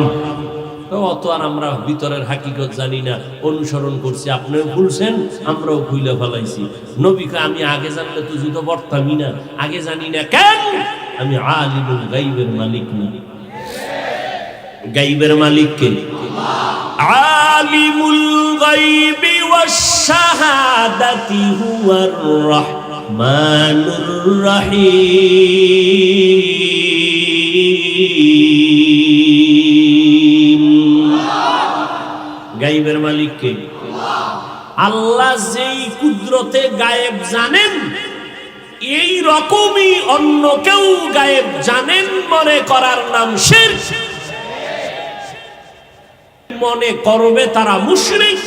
অত আর আমরা ভিতরের হাকিকত জানি না, অনুসরণ করছি। আপনিও খুলছেন, আমরাও খুলে ফেলাইছি। নবী কয় আমি আগে জানলে তো জুতো পরতামই না, আগে জানি না কেন? আমি আলিমুল গাইবের মালিক না। গাইবের মালিক কে? আলিমুল গাইবি ওয়াশ শাহাদাতি হুয়ার রাহমানুর রহিম। গাইবের মালিক কে? আল্লাহ যেই কুদরতে গায়েব জানেন, এই রকমই অন্য কেউ গায়েব জানেন মনে করার নাম শিরক। মনে করবে তারা মুশরিক।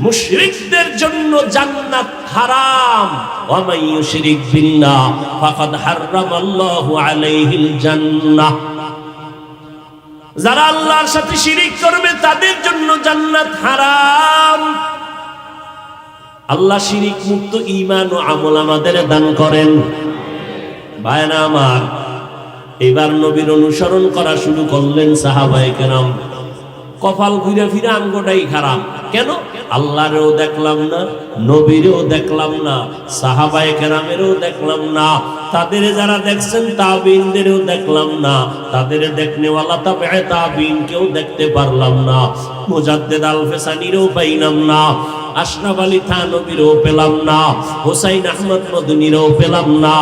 মুশরিকদের জন্য জান্নাত হারাম। ওয়া মান ইউশরিক বিল্লাহ ফাকাদ হারামাল্লাহু আলাইহিল জান্নাহ। যারা আল্লাহর সাথে শিরিক করবে তাদের জন্য জান্নাত হারাম। আল্লাহ শিরিক মুক্ত ঈমান ও আমল আমাদের দান করেন। ভাইরা আমার, এবার নবীর অনুসরণ করা শুরু করলেন সাহাবায়ে কেরাম। কপাল ঘুরে ফিরে আঙ্গটাই খারাপ। কেন? আল্লাহরেও দেখলাম না, নবীরেও দেখলাম না, সাহাবায়ে কেরামেরও দেখলাম না, তাদের যারা দেখছেন তাবিঈনদেরও দেখলাম না, তাদের দেখনেওয়ালা তাবে তাবিঈন কেউ দেখতে পারলাম না, মুজাদ্দিদ আল ফেসানিরও পাইলাম না, আশরাফ আলী থানবীরও পেলাম না, হুসাইন আহমদ মদনীরও পেলাম না।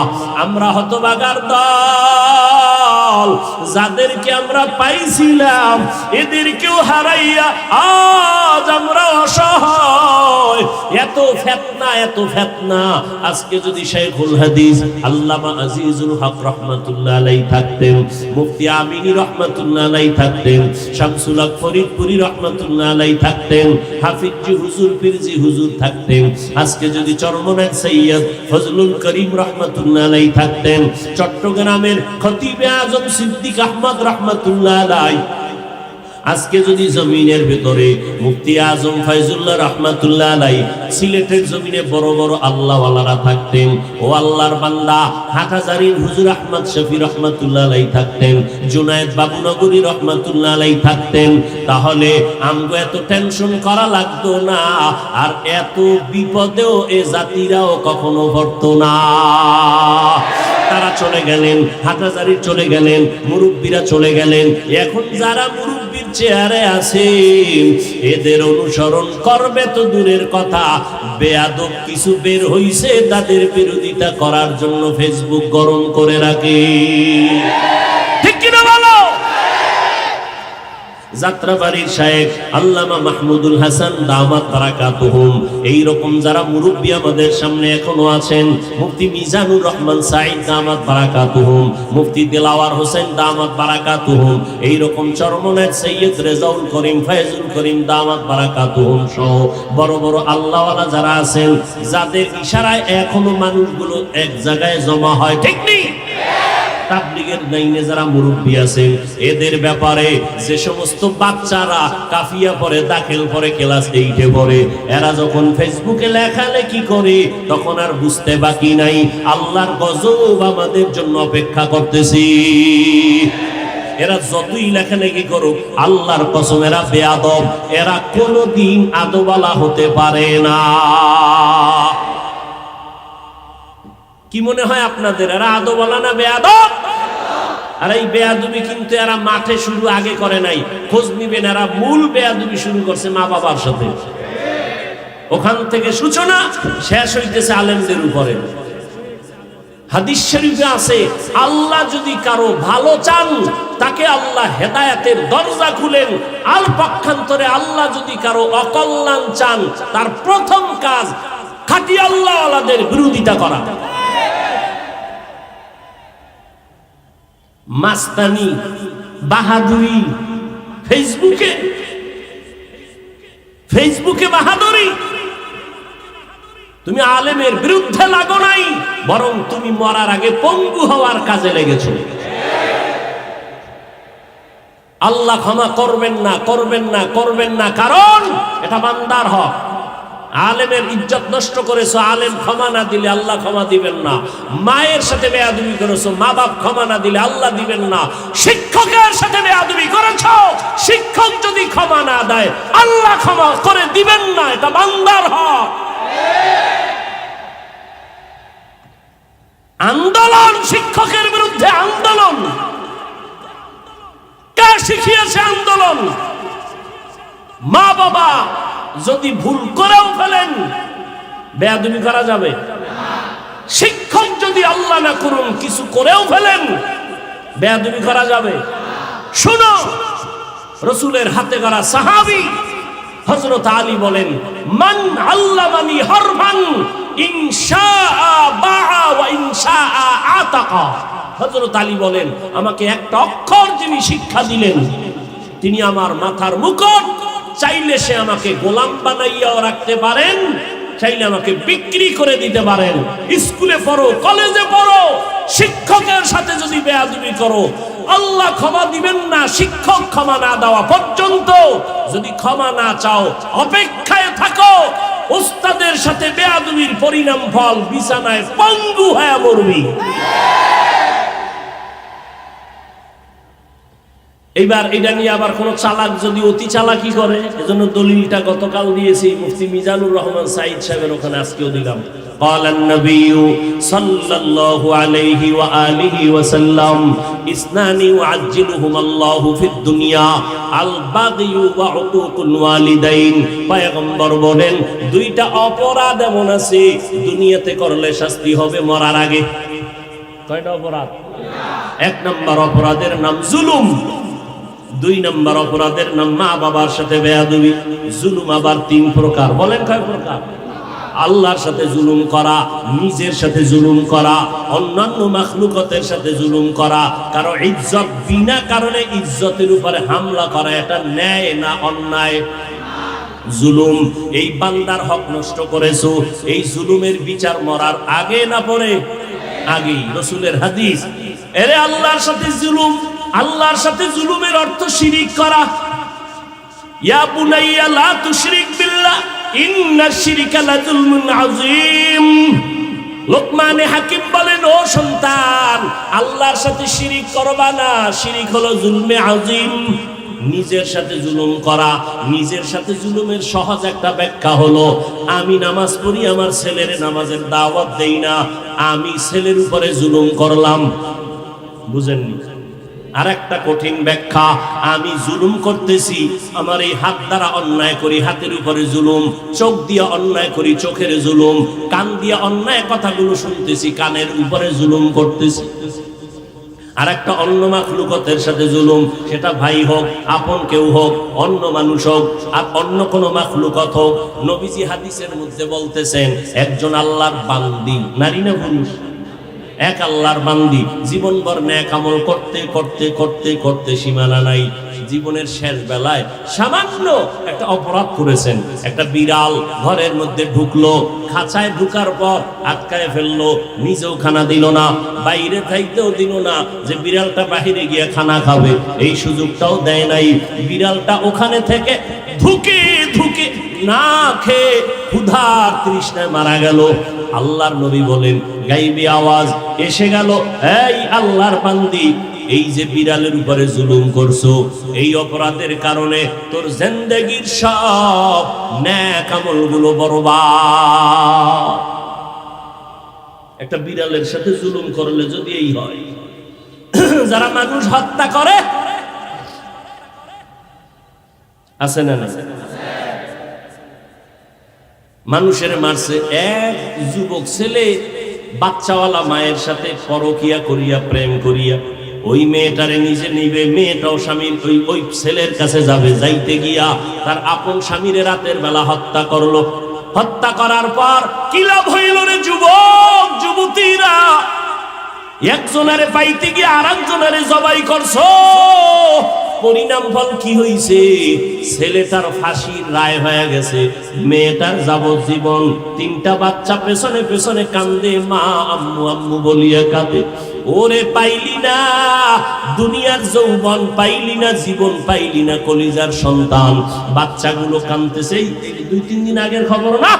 আমরা হতভাগার দল, যাদেরকে আমরা পাইছিলাম এদেরকেও হারাইয়া আজ আমরা অসহায়। এত ফিতনা, এত ফিতনা। আজকে যদি শাইখুল হাদিস আল্লামা আজিজুল হক রাহমাতুল্লাহ আলাইহি থাকতেন, মুফতি আমিনী রাহমাতুল্লাহ আলাইহি থাকতেন, শামসুল হক ফরিদপুরি রাহমাতুল্লাহ আলাইহি থাকতেন, হাফিজ জি হুজুর পীরজি হুজুর থাকতেন, আজকে যদি চরমনায় সৈয়দ ফজলুল করিম রাহমাতুল্লাহ আলাইহি থাকতেন, চট্টগ্রামের খতিবে আজম সিদ্দিক আহমদ রাহমাতুল্লাহ আলাইহি, আজকে যদি জমিনের ভিতরে মুফতি আজম ফাইজুল্লাহ রাহমাতুল্লাহ আলাইহি, সিলেটের জমিনে বড় বড় আল্লাহওয়ালারা থাকতেন, ও আল্লাহর বান্দা হাটহাজারীর হুজুর আহমদ শফি রাহমাতুল্লাহ আলাইহি থাকতেন, জুনায়েদ বাবুনগরী রাহমাতুল্লাহ আলাইহি থাকতেন, তাহলে আমগো এত টেনশন করা লাগতো না, আর এত বিপদেও এ জাতিরাও কখনো পড়তো না। তারা চলে গেলেন, হাটহাজারী চলে গেলেন, মুরব্বীরা চলে গেলেন। এখন যারা মুরব্বীর চেয়ারে আছেন এদের অনুসরণ করবে তো দূরের কথা, বেয়াদব কিছু বের হইছে তাদের বিরোধিতা করার জন্য ফেসবুক গরম করে রাখে। ঠিক কিনা বলো? যাত্রাবাড়ির শায়েখ আল্লামা মাহমুদুল হাসান দামাত বারাকাতুহুম, এইরকম যারা মুরব্বী আমাদের সামনে এখনো আছেন, মুফতি মিজানুর রহমান সাঈদ দামাত বারাকাতুহুম, মুফতি দিলাওয়ার হোসেন দামাত বারাকাতুহুম, এইরকম চরমনের সৈয়দ রেজাউল করিম ফয়জুল করিম দামাত বারাকাতুহুম সহ বড় বড় আল্লাহওয়ালা যারা আছেন, যাদের ইশারায় এখনো মানুষগুলো এক জায়গায় জমা হয়, ঠিক নেই? তাবলীগের লাইনে যারা মুরব্বী আছেন, এদের ব্যাপারে যে সমস্ত বাচ্চারা কাফিয়া পড়ে, দাখিল পড়ে, ক্লাস 8-এ পড়ে, এরা যখন ফেসবুকে লেখালেখি করে তখন আর বুঝতে বাকি নাই আল্লাহর গজব আমাদের জন্য অপেক্ষা করতেছি। এরা যতই লেখালেখি করুক, আল্লাহর কসম এরা বেয়াদব, এরা কোনোদিন আদওয়ালা হতে পারে না। কি মনে হয় আপনাদের, এরা আদওয়ালা না বেয়াদব? আর এই বেয়াদবি কিন্তু এরা মাঠে শুরু আগে করে নাই, খোঁজ নিবেন এরা মূল বেয়াদবি শুরু করছে মা বাবার সাথে। ওখান থেকে সূচনা, শেষ হইতেছে আলেমদের উপরে। হাদিস শরীফে আছে, আল্লাহ যদি কারো ভালো চান তাকে আল্লাহ হেদায়েতের দরজা খুলেন, আর পক্ষান্তরে আল্লাহ যদি কারো অকল্যাণ চান তার প্রথম কাজ খাঁটি আল্লাহওয়ালাদের বিরোধিতা করা। মাস্তানি, বাহাদুরি, ফেসবুকে বাহাদুরি। তুমি আলেমের বিরুদ্ধে লাগো নাই, বরং তুমি মরার আগে পঙ্গু হওয়ার কাজে লেগেছো। আল্লাহ ক্ষমা করবেন না, করবেন না, করবেন না, কারণ এটা বান্দার হক। আলেমের ইজ্জত নষ্ট করেছো, আলেম ক্ষমা না দিলে আল্লাহ ক্ষমা দিবেন না। মায়ের সাথে বেয়াদবি করেছো, মা বাপ ক্ষমা না দিলে আল্লাহ দিবেন না। শিক্ষকের সাথে বেয়াদবি করেছো, শিক্ষক যদি ক্ষমা না দেয় আল্লাহ ক্ষমা করে দিবেন না, এটা বান্দার হক। আন্দোলন, শিক্ষকের বিরুদ্ধে আন্দোলন, কে শিখিয়েছে আন্দোলন? মা বাবা যদি ভুল করেও ফেলেন বেয়াদবি করা যাবে। শিক্ষক যদি আল্লাহ না করুন কিছু করেও ফেলেন বেয়াদবি করা যাবে। শুনো, রাসূলের হাতে গড়া সাহাবী হযরত আলী বলেন, মান আল্লামানি হারফান ইনশাআ বাআ ওয়া ইনশাআ আতাকা। হযরত আলী বলেন, আমাকে একটা অক্ষর যিনি শিক্ষা দিলেন তিনি আমার মাথার মুকুট। চাইলে সে আমাকে গোলাম বানাইয়াও রাখতে পারেন, চাইলে আমাকে বিক্রি করে দিতে পারেন। স্কুলে পড়ো, কলেজে পড়ো, শিক্ষকের সাথে যদি বেয়াদবি করো আল্লাহ ক্ষমা দিবেন না শিক্ষক ক্ষমা না দেওয়া পর্যন্ত। যদি ক্ষমা না চাও অপেক্ষায় থাকো, উস্তাদের সাথে বেয়াদবির পরিণাম ফল বিছানায় পঙ্গু হয়ে মরবি। এইবার এটা নিয়ে আবার কোন চালাক যদি অতি চালাকি করে, এজন্য দলিলটা গতকাল দিয়েছি মুফতি মিজানুর রহমান সাঈদ সাহেবের ওখানে, আজকেও দিলাম। قال النبي صلى الله عليه وآله وسلم اثنان يعجلهما الله في الدنيا البغي وعقوق الوالدين। পয়গম্বর বলেন, দুইটা অপরাধ এমন আছে দুনিয়াতে করলে শাস্তি হবে মরার আগে। কয়টা অপরাধ? এক নম্বর অপরাধের নাম জুলুম, দুই নম্বর অপরাধের নাম মা বাবার সাথে বেয়াদবি। জুলুম আবার তিন প্রকার, বলেন কয় প্রকার? আল্লাহর সাথে জুলুম করা, নিজের সাথে জুলুম করা, অন্যান্য মাখলুকাতের সাথে জুলুম করা, কারো ইজ্জত বিনা কারণে ইজ্জতের উপরে হামলা করা, এটা ন্যায় না অন্যায়? জুলুম। এই বান্দার হক নষ্ট করেছো, এই জুলুমের বিচার মরার আগে না পরে? আগেই। রাসূলের হাদিস, এরে আল্লাহর সাথে জুলুম, আল্লাহর সাথে জুলুমের অর্থ শিরিক করা। ইয়া বুনাইয়া লা তুশরিক বিল্লাহ ইন্নাশ শিরকা লাযুলমুন আযীম। লোকমানে হাকিম বলেন, ও সন্তান, আল্লাহর সাথে শিরিক করবা না, শিরিক হলো জুলমে আযীম। নিজের সাথে জুলুম করা। নিজের সাথে জুলুমের সহজ একটা ব্যাখ্যা হলো, আমি নামাজ পড়ি, আমার ছেলের নামাজের দাওয়াত দেই না, আমি ছেলের উপরে জুলুম করলাম। বুঝেননি? আর একটা কঠিন ব্যাখ্যা, আমি জুলুম করতেছি, আমার এই হাত দ্বারা অন্যায় করি, হাতের উপরে জুলুম, চোখ দিয়ে অন্যায় করি, চোখের জুলুম, কান দিয়ে অন্যায় কথাগুলো শুনতেছি, কানের উপরে জুলুম করতেছি। আর একটা অন্য মাখলুকতের সাথে জুলুম, সেটা ভাই হোক, আপন কেউ হোক, অন্য মানুষ হোক, আর অন্য কোনো মাখলুকত হোক। নবীজি হাদিসের মধ্যে বলতেছেন, একজন আল্লাহর বান্দি, নারী না পুরুষ, এক আল্লাহর বান্দি জীবনভর নেক আমল করতে করতে করতে করতে সীমানা নাই, জীবনের শেষ বেলায় সামান্য একটা অপরাধ করেছেন। একটা বিড়াল ঘরের মধ্যে ঢুকলো, খাঁচায় ঢুকার পর আটকায় ফেললো, নিজেও খানা দিল না, বাইরে থাকতেও দিল না যে বিড়ালটা বাহিরে গিয়ে খানা খাবে, এই সুযোগটাও দেয় নাই। বিড়ালটা ওখানে থেকে ধুকে ধুকে না খেয়ে ক্ষুধার তৃষ্ণায় মারা গেল। আল্লাহর নবী বলেন, গাইবি আওয়াজ এসে গেল, এই আল্লাহর বান্দি, এই যে বিড়ালের উপরে জুলুম করছো, এই অপরাধের কারণে তোর জিন্দেগীর সব নেক আমলগুলো বরবাদ। একটা বিড়ালের সাথে জুলুম করলে যদি এই হয়, যারা মানুষ হত্যা করে আছে না না, মানুষের মারছে। এক যুবক ছেলে বাচ্চাওয়ালা মায়ের সাথে পরকিয়া করিয়া, প্রেম করিয়া, ওই মেয়েটারে নিজে নিবে, মেয়েটাও স্বামীর ওই ছেলের কাছে যাবে, যাইতে গিয়া তার আপন স্বামীর রাতের বেলা হত্যা করলো। হত্যা করার পর কি লাভ হইল রে যুবক যুবতীরা? একজনের পাইতে গিয়ে আর একজনের জবাই করছো, পরিণাম ফল কি হইছে? ছেলেটার ফাঁসির রায় হয়ে গেছে, মেয়েটার যাবজ্জীবন। 3টা বাচ্চা পেছনে পেছনে কান্দে, মা আম্মু আম্মু বলিয়া কাঁদে। ওরে পাইলি না দুনিয়ার যৌবন, পাইলি না জীবন, পাইলি না কলিজার সন্তান। বাচ্চাগুলো কাঁদতেছে, 2-3 দিন আগের খবর না,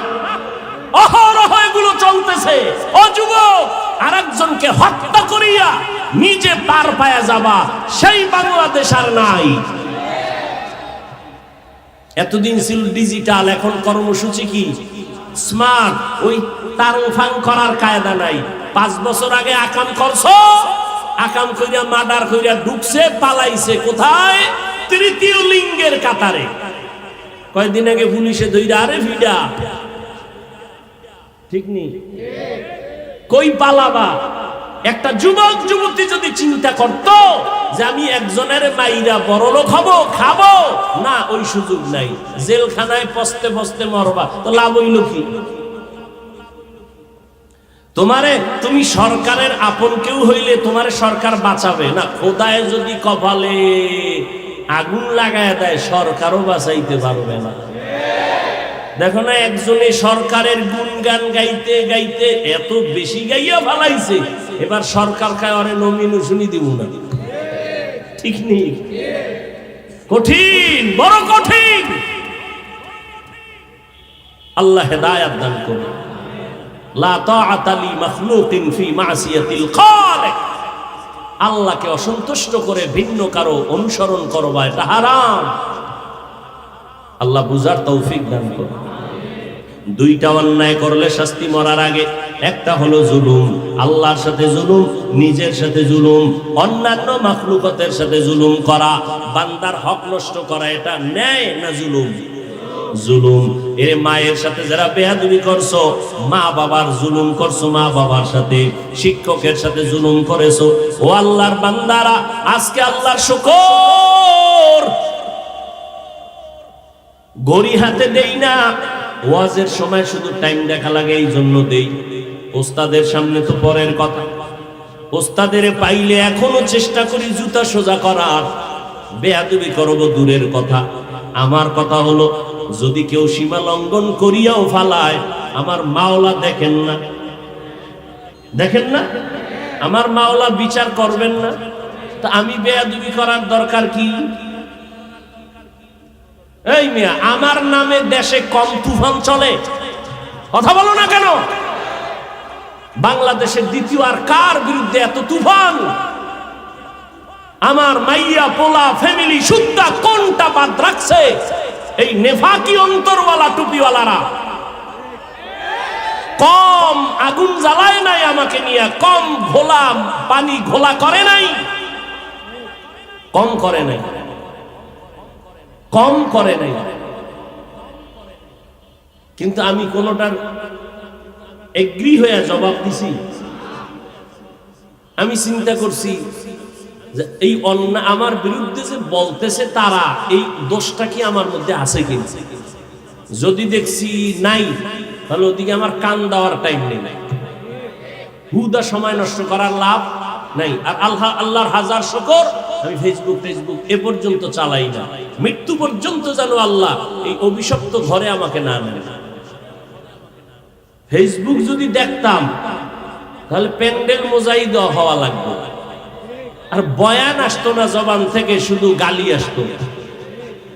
অহরহ এগুলো চলতেছে। ও যুবক, আরেকজনকে হত্যা করিয়া নিজে পার পায়া যাবা, সেই বাংলাদেশ আর নাই। এতদিন ছিল ডিজিটাল, এখন কর্মসূচি কি স্মার্ট, ওই তারফাং করার কায়দা নাই। 5 বছর আগে আকাম করছো, আকাম কইরা মার্ডার কইরা ঢুকছে, পালাইছে কোথায়? তৃতীয় লিঙ্গের কাতারে। কয়েকদিন আগে পুলিশে ধইরা, আরে ভিডা, ঠিক নেই, কই পালাবা? একটা যুবক যুবতী যদি চিন্তা করত যে আমি একজনের মাইরা বড়লোক হব, খাবো না, ওই সুযোগ নাই। জেলখানায় পস্তে পস্তে মরবা, তো লাভ হইল কি? তুমি সরকারের আপন কেউ হইলে তোমারে সরকার বাঁচাবে না। খোদায় যদি কপালে আগুন লাগায় দেয়, সরকারও বাঁচাইতে পারবে না। দেখো না, একজনে সরকারের গুণগান গাইতে গাইতে এত বেশি গাইয়া ফালাইছে, এবার সরকার খায় অরে নমিনেশনই দিব না। ঠিক নেই? কঠিন, বড় কঠিন। আল্লাহ হেদায়াত দান করুন। লা তাআতা লি মাখলুকিন ফি মাসিয়াতিল খালিক। আল্লাহকে অসন্তুষ্ট করে ভিন্ন কারো অনুসরণ করবা, এটা হারাম। আল্লাহ বুঝার তৌফিক দান করুন। 2টা অন্যায় করলে শাস্তি মরার আগে, একটা হলো জুলুম, আল্লাহর সাথে জুলুম, নিজের সাথে জুলুম, অন্যান্য মাখলুকতের সাথে জুলুম করা, বান্দার হক নষ্ট করা, এটা ন্যায় না জুলুম? জুলুম। এর মায়ের সাথে যারা বেয়াদবি করছো, মা বাবার জুলুম করছো, মা বাবার সাথে, শিক্ষকের সাথে জুলুম করেছো, ও আল্লাহর বান্দারা, আজকে আল্লাহর শুকর, ঘড়ি হাতে দেই না, ওয়াজের সময় শুধু টাইম দেখা লাগে, এই জন্য দেই। ওস্তাদের সামনে তো পরের কথা, ওস্তাদের পাইলে এখনো চেষ্টা করি জুতা সোজা করার, বেয়াদবি করব দূরের কথা। আমার কথা হলো, যদি কেউ সীমা লঙ্ঘন করিয়াও ফালায়, আমার মাওলা দেখেন না? দেখেন না? আমার মাওলা বিচার করবেন না? তা আমি বেয়াদবি করার দরকার কি? এই মিয়া, আমার নামে দেশে কম তুফান চলে? কথা বলো না কেন? বাংলাদেশের দ্বিতীয় আর কার বিরুদ্ধে এত তুফান? আমার মাইয়া পোলা ফ্যামিলি সুদ্ধা কোনটা বাদ রাখছে? এই নেফাকি অন্তরওয়ালা টুপিওয়ালারা। কম আগুন জ্বালায় নাই আমাকে নিয়ে, কম ঘোলা পানি ঘোলা করে নাই, কম করে নাই, কম করে নাই। কিন্তু আমি কোনটার এগ্রি হয়ে জবাব দিছি? আমি চিন্তা করছি যে এই অন্যায় আমার বিরুদ্ধে যে বলতেছে তারা, এই দোষটা কি আমার মধ্যে আছে কিনা। যদি দেখছি নাই, তাহলে ওদিকে আমার কান দেওয়ার টাইম নেই, হুদা সময় নষ্ট করার লাভ নাই। আর আল্লাহর হাজার শুকর, আমি ফেসবুক এ পর্যন্ত চালাই না। মৃত্যু পর্যন্ত যেন আল্লাহ এই অভিশপ্ত ঘরে আমাকে না নেয়। ফেসবুক যদি দেখতাম তাহলে প্যান্ডেল মোজাই দেওয়া হওয়া লাগবে, আর বয়ান আসতো না জবান থেকে, শুধু গালি আসতো।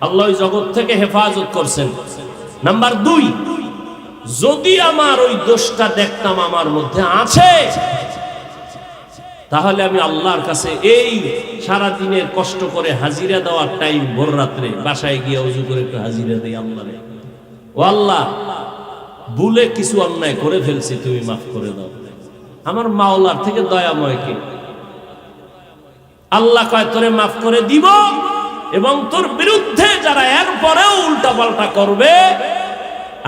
আল্লাহ জগৎ থেকে হেফাজত করছেন। নাম্বার 2, যদি আমার ওই দোষটা দেখতাম আমার মধ্যে আছে, তাহলে আমি আল্লাহর কাছে এই সারা দিনের কষ্ট করে হাজিরা দেওয়ার টাইম, ভোর রাত্রে বাসায় গিয়ে ওযু করে একটু হাজিরা দেই আল্লাহরে, ও আল্লাহ ভুলে কিছু অন্যায় করে ফেলছি, তুমি মাফ করে দাও। আমার মাওলার থেকে দয়াময় কে? আল্লাহ কয় তোরে মাফ করে দিব, এবং তোর বিরুদ্ধে যারা এরপরেও উল্টাপাল্টা করবে,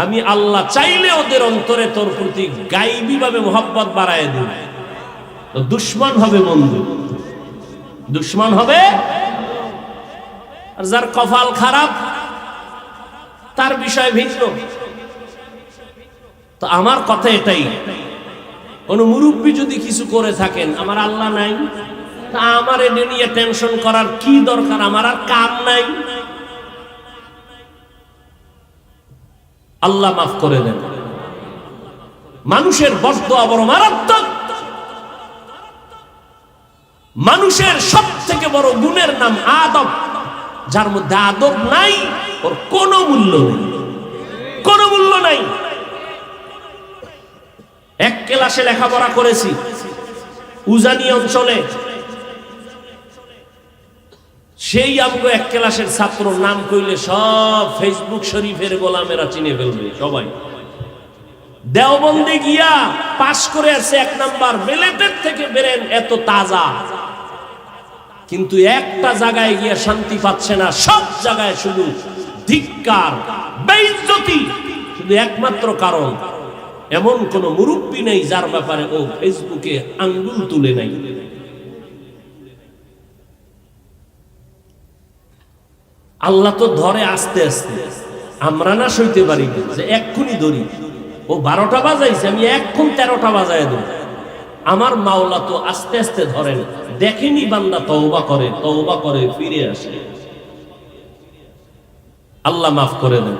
আমি আল্লাহ চাইলে ওদের অন্তরে তোর প্রতি গাইবী ভাবে মোহাব্বত বাড়ায় দিব। তো দুশ্মন হবে বন্ধু, দুশ্মন হবে। আর যার কপাল খারাপ তার বিষয় ভিন্ন। তো আমার কথা এটাই, কোন মুরব্বী যদি কিছু করে থাকেন, আমার আল্লাহ নাই, তা আমার এটা নিয়ে টেনশন করার কি দরকার? আমার আর কাম নাই। আল্লাহ মাফ করে দেন। মানুষের বদদোয়া বড় মারাত্মক। মানুষের সব থেকে বড় গুণের নাম আদব। যার মধ্যে আদব নাই, ওর কোনো মূল্য নেই, কোনো মূল্য নাই। এক ক্লাসে লেখাপড়া করেছি উজানি অঞ্চলে, সেই আমগো এক ক্লাসের ছাত্র নাম কইলে সব ফেসবুক শরীফের গোলামেরা চিনে ফেলবে সবাই। দেওবন্দে গিয়া পাশ করে আসছে 1 নাম্বার, মেলেটের থেকে বেরেন এত তাজা, কিন্তু একটা জায়গায় গিয়া শান্তি পাচ্ছে না। সব জায়গায় শুধু ধিক্কার, বেইজ্জতি। শুধু একমাত্র কারণ, এমন কোন মুরব্বী নেই যার ব্যাপারে ও ফেসবুকে আঙ্গুল তুলে নাই। আল্লাহ তো ধরে আস্তে আস্তে, আমরা না সইতে পারি যে এক্ষুনি ধরি। ও 12টা বাজাইছে, আমি এক্ষুন 13টা বাজায় দেব। আমার মাওলা তো আস্তে আস্তে ধরেন, দেখেনি বান্দা তওবা করে ফিরে আসে। আল্লাহ মাফ করে দেন।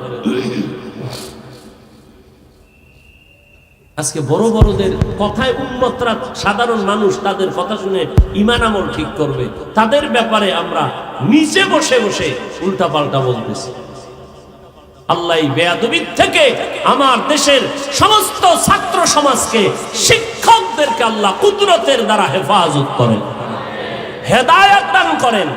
আজকে বড় বড়দের কথায় উম্মতরা, সাধারণ মানুষ তাদের কথা শুনে ঈমান আমল ঠিক করবে, তাদের ব্যাপারে আমরা নিচে বসে বসে উল্টাপাল্টা বলতেছি। আল্লাহ বেয়াদবির থেকে আমার দেশের সমস্ত ছাত্র সমাজকে, শিক্ষকদেরকে আল্লাহ কুদরতের দ্বারা হেফাজত করেন, হেদায়েত দান করেন।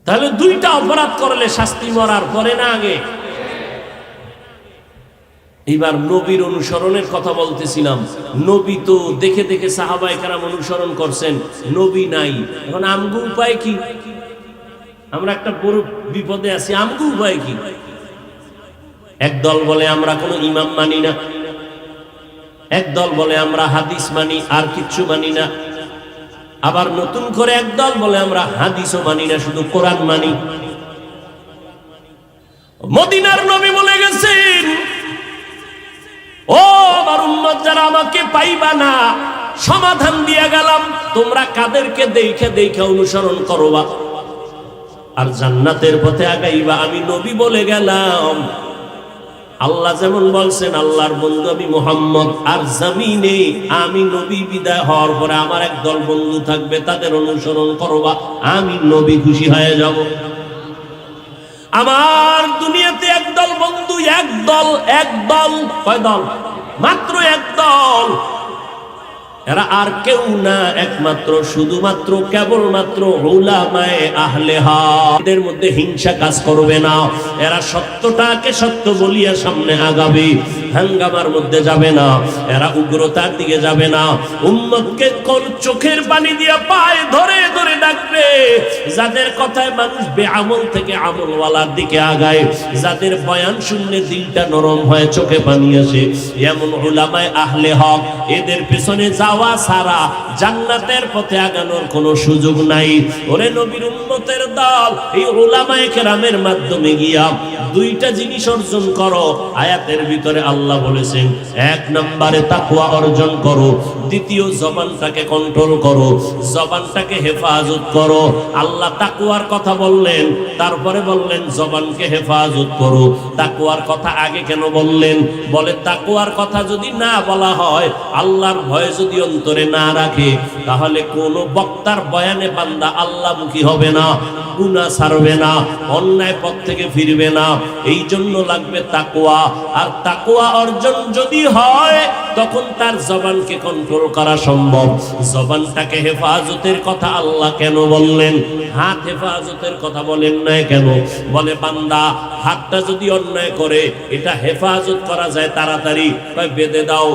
তাহলে 2টা অপরাধ করলে শাস্তি মরার পরে না আগে? এইবার নবীর অনুসরণের কথা বলতেছিলাম। নবী তো দেখে দেখে সাহাবায়ে কেরাম অনুসরণ করছেন, নবী নাই। এখন আমগো উপায় কি? আমরা একটা বড় বিপদে আছি। আমগো উপায় কি? একদল বলে আমরা কোনো ইমাম মানি না, একদল বলে আমরা হাদিস মানি, আর কিচ্ছু মানি না। আবার নতুন করে একদল বলে আমরা হাদিসও মানি না, শুধু কোরআন মানি। মদিনার নবী বলে গেছেন, ও আমার উম্মত যারা আমাকে পাইবা না, সমাধান দিয়ে গেলাম, তোমরা কাদেরকে দেখে দেখে অনুসরণ করবা আর জান্নাতের পথে আগাইবা। আমি নবী বলে গেলাম। আল্লাহ যেমন বলছেন, আল্লাহর বন্ধু আমি মুহাম্মদ, আর জমিনে আমি নবী বিদায় হওয়ার পরে আমার একদল বন্ধু থাকবে, তাদের অনুসরণ করবা, আমি নবী খুশি হয়ে যাব। আমার দুনিয়াতে একদল বন্ধু, একদল কয় দল? মাত্র একদল। এরা আর কেউ না, একমাত্র শুধুমাত্র কেবলমাত্র উলামায়ে আহলে হক। এদের মধ্যে হিংসা কাজ করবে না। এরা সত্যটাকে সত্য বলিয়া সামনে আগাবে, হাঙ্গামার মধ্যে যাবে না, এরা উগ্রতার দিকে যাবে না। উম্মতকে কোন চোখের পানি দিয়ে পায়ে ধরে ধরে ডাকবে, যাদের কথায় মানুষ বেআমল থেকে আমলওয়ালার দিকে আগায়, যাদের বয়ান শুনলে দিলটা নরম হয়, চোখে পানি আসে, এমন উলামায়ে আহলে হক, এদের পেছনে যাওয়া ছাড়া জান্নাতের পথে আগানোর কোনো সুযোগ নাই। ওরে নবীর উম্মতের দল, এই উলামায়ে কেরামের মাধ্যমে গিয়া দুইটা জিনিস অর্জন করো। আয়াতের ভিতরে আল্লাহ বলেছেন, এক নম্বরে তাকওয়া অর্জন করো, দ্বিতীয় জবানটাকে কন্ট্রোল করো, জবানটাকে হেফাজত করো। আল্লাহ তাকওয়ার কথা বললেন, তারপরে বললেন জবানকে হেফাজত করো। তাকওয়ার কথা আগে কেন বললেন? বলে তাকওয়ার কথা যদি না বলা হয়, আল্লাহর ভয় যদি অন্তরে না রাখে, তাহলে কোন বক্তার বয়ানে বান্দা আল্লাহমুখী হবে না, গুনাহ ছাড়বে না, অন্যায় পথ থেকে ফিরবে না। এই জন্য লাগবে তাকওয়া। আর তাকওয়া অর্জন যদি হয়, তখন তার জবানকে কন্ট্রোল করা সম্ভব। জবানটাকে হেফাজতের কথা আল্লাহ কেন বললেন? হাত হেফাজতের কথা বলেন না কেন? বলে বান্দা হাতটা যদি অন্যায় করে, এটা হেফাজত করা যায় তাড়াতাড়ি, বেঁধে দাও।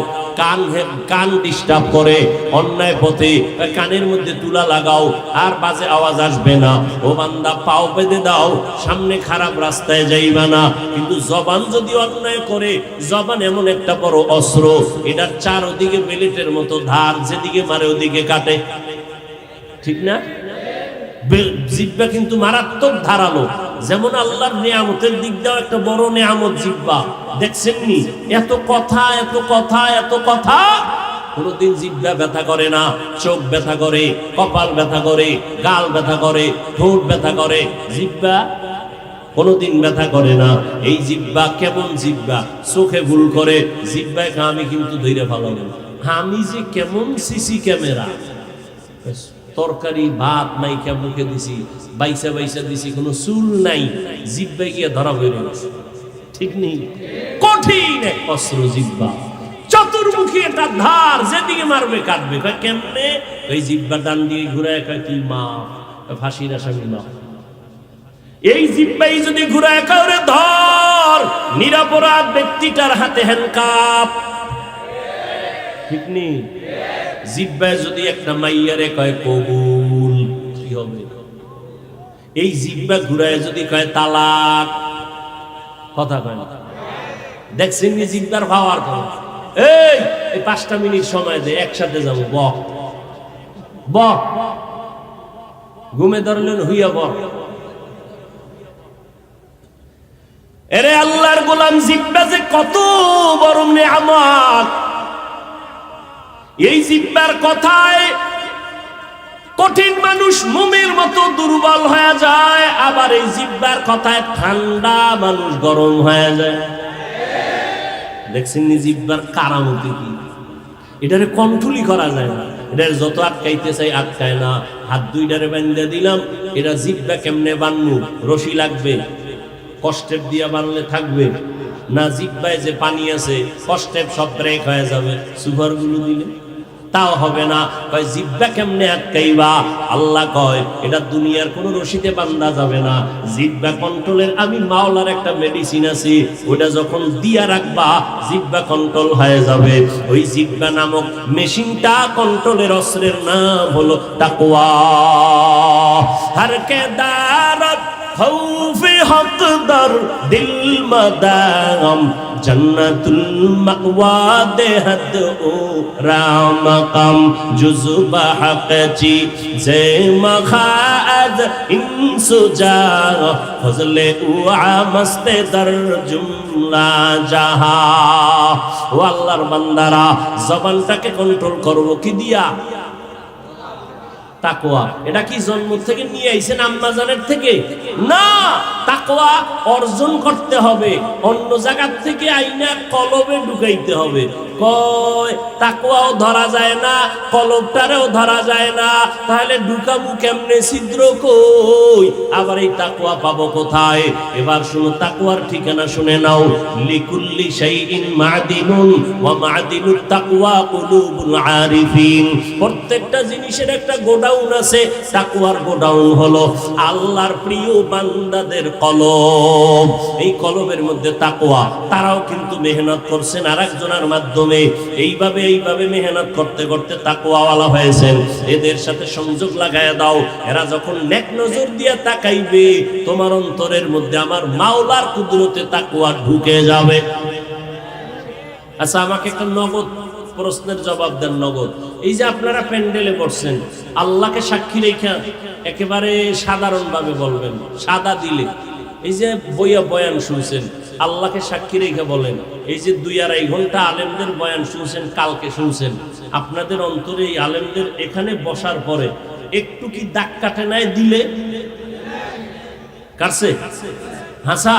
কান ডিস্টার্ব করে অন্যায় পথে, কানের মধ্যে তুলা লাগাও, আর বাজে আওয়াজ আসবে না। ও বান্দা পাও বেঁধে দাও, সামনে খারাপ রাস্তায় যাইবা না। কিন্তু জবান যদি অন্যায় করে, জবান এমন একটা বড় অস্ত্র, এটার চারদিকে বেলেটের মতো ধার, যেদিকে মারে ওদিকে কাটে, ঠিক না? জিহ্বা কিন্তু মারাত্মক ধারালো। যেমন আল্লাহর নিয়ামতের দিক দিয়েও একটা বড় নিয়ামত জিহ্বা। দেখছেননি? এত কথা এত কথা এত কথা, কোনদিন জিহ্বা ব্যথা করে না। চোখ ব্যথা করে, কপাল ব্যথা করে, গাল ব্যথা করে, ঠোঁট ব্যথা করে, জিহ্বা কোনদিন ব্যথা করে না। এই জিহ্বা কেমন জিহ্বা? চোখে ভুল করে, জিহ্বায় আমি কিন্তু ধরে ফেলাবো। আমি যে কেমন সিসি ক্যামেরা, তরকারি ভাত মাইকা মুখে দিছি, বাইসা বাইসা দিছি, কোনো চুল নাই, জিহ্বায় গিয়ে ধরা হয়ে গেছে, ঠিক নেই? কঠিন এক অস্ত্র জিহ্বা, চতুর্মুখী একটা ধার, যেদিকে মারবে কাটবে। কেমনে? ওই জিহ্বা ডান দিয়ে ঘুরায় কয় কি মা, ফাঁসির আসামি মা। এই জিহ্বাই যদি ঘুরায় কাউরে ধর, নিরপরাধ ব্যক্তিটার হাতে হ্যান্ডকাপ, ঠিক নেই? জিহ্বায় যদি একটা মাইয়ারে কয় কবুল, কি হবে? এই জিহ্বা ঘুরায় যদি কয় তালাক, কথা কয় না। দেখছেন নি জিহ্বার পাওয়ার কথা? এই 5টা মিনিট সময় দে, একসাথে যাবো, বক বক, ঘুমে ধরলেন হইয়া বক। এরে আল্লাহর গোলাম, জিহ্বা যে কত বড় নিয়ামত। এই জিহ্বার কথায় কঠিন মানুষ মোমের মতো দুর্বল হয়ে যায়, আবার এই জিহ্বার কথায় ঠান্ডা মানুষ গরম হয়ে যায়। দেখছেন নি জিহ্বার কারামতি কি? এটারে কন্ট্রোলই করা যায় না। এটার যত আটকাইতে চাই আটকায় না। হাত দুইটারে বান্ধা দিলাম, এটা জিহ্বা কেমনে বানবো? রশি লাগবে, কষ্টেপ দিয়া বানলে থাকবে না। জিহ্বায় যে পানি আছে, কষ্টেপ সব ব্রেক হয়ে যাবে, সুপার গুলো দিলে তাও হবে না। কয় জিহ্বা কেমনে আটকাইবা? আল্লাহ কয় এটা দুনিয়ার কোন রশিতে বান্ধা যাবে না। জিহ্বা কন্ট্রোলের আমি মাওলার একটা মেডিসিন আছে, ওটা যখন দিয়া রাখবা জিহ্বা কন্ট্রোল হয়ে যাবে। ওই জিহ্বা নামক মেশিনটা কন্ট্রোলের অস্ত্রের নাম হলো তাকওয়া। হর কে দারত খৌফে হক দর দিল মদাম, জন্নতুল মাওয়া দেহদ ও রামকাম, জুজবা হকচি জে মখাদ ইনসুজা, ফজলে উআ মস্তে দর জুমলা জাহা। ও আল্লাহর বান্দারা, জবানটাকে কন্ট্রোল করবো কি দিয়া? তাকওয়া। এটা কি জন্ম থেকে নিয়ে আইছেন আম্মাজানের থেকে? না, তাকওয়া অর্জন করতে হবে, অন্য জায়গার থেকে আইনা কলবে ঢুকাইতে হবে। কয় তাকওয়াও ধরা যায় না, কলবটারেও ধরা যায় না, তাহলে ঢুকাবো কেমনে? ছিদ্র কই? আবার এই তাকওয়া পাবো কোথায়? এবার শুনো তাকওয়ার ঠিকানা শুনে নাও। লিকুল্লি শাইইন মাদিনুন ওয়া মাদিনুত তাকওয়া কুলুবুল আরিফিন। প্রত্যেকটা জিনিসের একটা গোডাউন আছে। তাকওয়ার গোডাউন হলো আল্লাহর প্রিয় বান্দাদের কলব, এই কলবের মধ্যে তাকওয়া। তারাও কিন্তু মেহনত করছেন আরেকজনের মাধ্যমে, এইভাবে মেহনত করতে করতে তাকওয়াওয়ালা হয়েছেন। এদের সাথে সংযোগ লাগায় দাও, এরা যখন নেক নজর দিয়ে তাকাইবে তোমার অন্তরের মধ্যে আমার মাওলার কুদরতে তাকওয়া ঢুকে যাবে। আচ্ছা, আমাকে একটা নগদ প্রশ্নের জবাব দেন। নগদ, এই যে আপনারা প্যান্ডেলে বসছেন, আল্লাহকে সাক্ষী রেখে একেবারে সাধারণভাবে বলবেন, সাদা দিলে, এই যে বয়ান শুনছেন, আল্লাহকে সাক্ষী রেখে বলেন, এই যে 2-2.5 ঘন্টা আলেমদের বয়ান শুনছেন, কালকে শুনছেন, আপনাদের অন্তরে এই আলেমদের এখানে বসার পরে একটু কি দাগ কাটে নাই দিলে? কাটছে? হাসা?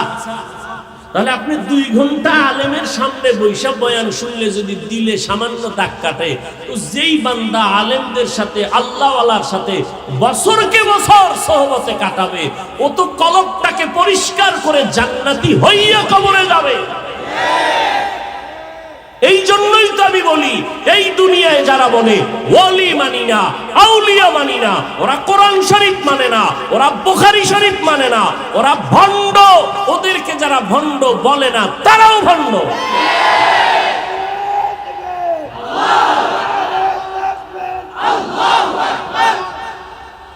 তাহলে আপনি 2 ঘন্টা আলেমের সামনে বৈশা বয়ান শুনলে যদি দিলে সামান্য দাগ কাটে, তো যেই বান্দা আলেমদের সাথে আল্লাহওয়ালার সাথে বছরকে বছর সহবতে কাটাবে, ও তো কলবটাকে পরিষ্কার করে জান্নাতি হইয়া কবরে যাবে। এই জন্যই তো আমি বলি, এই দুনিয়ায় যারা বলে ওয়ালি মানি না, আউলিয়া মানি না, ওরা কোরআন শরীফ মানে না, ওরা বুখারী শরীফ মানে না, ওরা ভণ্ড। ওদেরকে যারা ভণ্ড বলে না তারাও ভণ্ড।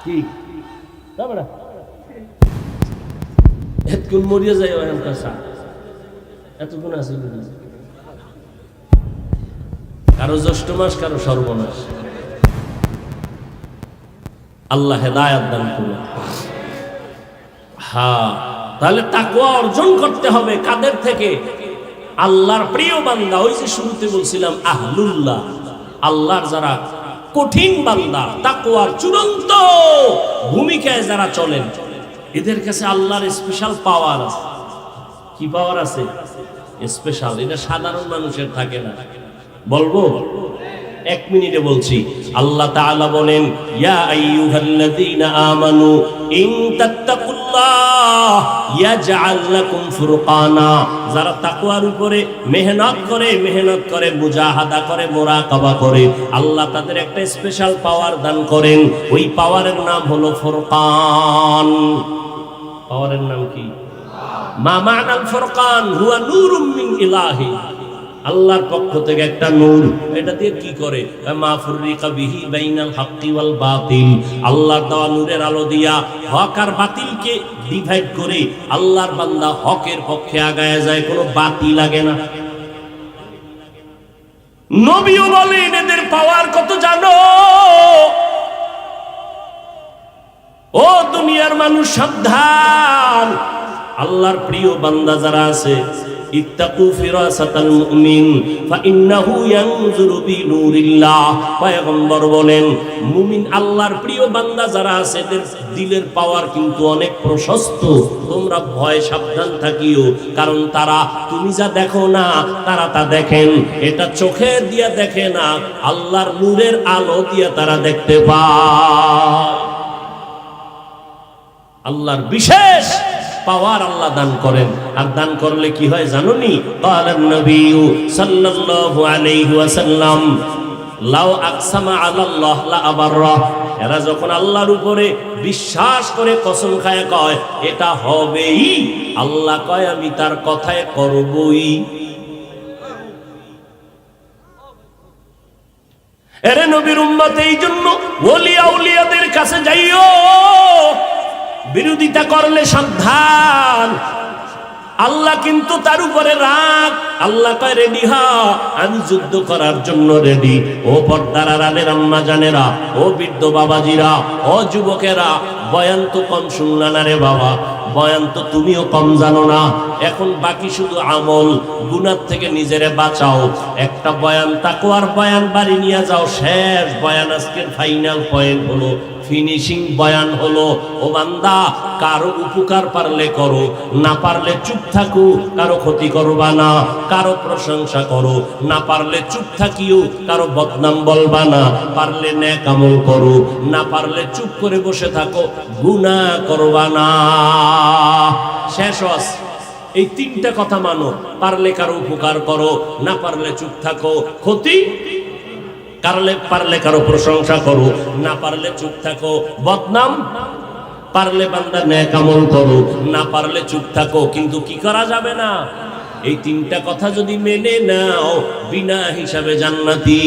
কি এতক্ষণ মরিয়া যায় এতক্ষণ আছে কারো জ্যৈষ্ঠ মাস, কারো সর্বনাশ। আল্লাহ হেদায়েত দান করুন। হ্যাঁ, তাহলে তাকওয়া অর্জন করতে হবে কাদের থেকে? আল্লাহর প্রিয় বান্দা। ওই যে শুরুতে বলছিলাম আহলুল্লাহ, আল্লাহর যারা কঠিন বান্দা, তাকওয়ার চূড়ান্ত ভূমিকায় যারা চলেন, এদের কাছে আল্লাহর স্পেশাল পাওয়ার আছে। কি পাওয়ার আছে? স্পেশাল। এটা সাধারণ মানুষের থাকে না। বলবো 1 মিনিটে বলছি। আল্লাহ তাআলা বলেন, ইয়া আইয়ুহাল্লাযীনা আমানু ইন তাত্তাকুল্লাহ ইয়াজআল লাকুম ফুরকানা। যারা তাকওয়ার উপরে মেহনত করে মুজাহাদা করে, মুরাকাবা করে, আল্লাহ তাদের একটা স্পেশাল পাওয়ার দান করেন। ওই পাওয়ারের নাম হলো ফুরকান। পাওয়ারের নাম কি? মা মা'নাল ফুরকান হুয়া নূরুম মিন ইলাহি। আল্লাহর পক্ষ থেকে একটা নূর। এটা দিয়ে কি করে? মা ফুররিকা বিহি বাইনাল হাক্কি ওয়াল বাতিল। আল্লাহর দেওয়া নূরের আলো দিয়া হক আর বাতিলকে ডিভাইড করে আল্লাহর বান্দা হকের পক্ষে আগায় যায়, কোনো বাতি লাগে না। নবীও বলেন এদের পাওয়ার কত জানো? ও দুনিয়ার মানুষ সাবধান, আল্লাহর প্রিয় বান্দা যারা আছে, ইত্তাকু ফিরাসাতাল মুমিন ফাইন্নাহু ইয়ানজুরু বিনুরিল্লাহ। পয়গম্বর বলেন, মুমিন আল্লাহর প্রিয় বান্দা যারা আছে, এদের দিলের পাওয়ার কিন্তু অনেক প্রশস্ত। তোমরা ভয় সাবধান থাকিও, কারণ তারা তুমি যা দেখো না, তারা তা দেখেন। এটা চোখে দিয়া দেখে না, আল্লাহর নূরের আলো দিয়া তারা দেখতে পায়। আল্লাহর বিশেষ পাওয়ার আল্লাহ দান করেন। আর দান করলে কি হয় জানোনি? ক্বালান নবী সাল্লাল্লাহু আলাইহি ওয়াসাল্লাম, লাউ আকসামা আলাল্লাহ লা আবাররা। এরা যখন আল্লাহর উপরে বিশ্বাস করে কসম খায়, কয় এটা হবেই, আল্লাহ কয় আমি তার কথায় করবই। এরে নবীর উম্মত, এই জন্য ওলি আউলিয়াদের কাছে যাইও, বিরোধিতা করলে সাবধান। আল্লাহ কিন্তু তার উপরে রাগ। আল্লাহ কয় রেডি হ, আমি যুদ্ধ করার জন্য রেডি। ও পর্দার আড়ালের আম্মা জানেরা, ও বৃদ্ধ বাবাজিরা, ও যুবকেরা, বয়ান তো কম শুনলা না রে বাবা, বয়ান তো তুমিও কম জানো না। এখন বাকি শুধু আমল, গুনাহ থেকে নিজেরে বাঁচাও। একটা বয়ান তাকওয়ার বয়ান বাড়ি নিয়ে যাও। শেষ বয়ান, আজকের ফাইনাল পয়েন্ট হলো, ফিনিশিং বয়ান হলো, ও বান্দা কারো উপকার পারলে করো, না পারলে চুপ থাকো, কারো ক্ষতি করবা না, কারো প্রশংসা করো, না পারলে চুপ থাকিও, কারো বদনাম বলবা না, পারলে নেক আমল করো, না পারলে চুপ করে বসে থাকো, গুনাহ করবা না। শেষ হস। এই 3টা কথা মানো। পারলে কারো উপকার করো, না পারলে চুপ থাকো, ক্ষতি পারলে কারো প্রশংসা করো, না পারলে চুপ থাকো, বদনাম পারলে বান্দা নেক আমল করো, না পারলে চুপ থাকো, কিন্তু কি করা যাবে না? এই তিনটা কথা যদি মেনে নাও, বিনা হিসাবে জান্নাতি।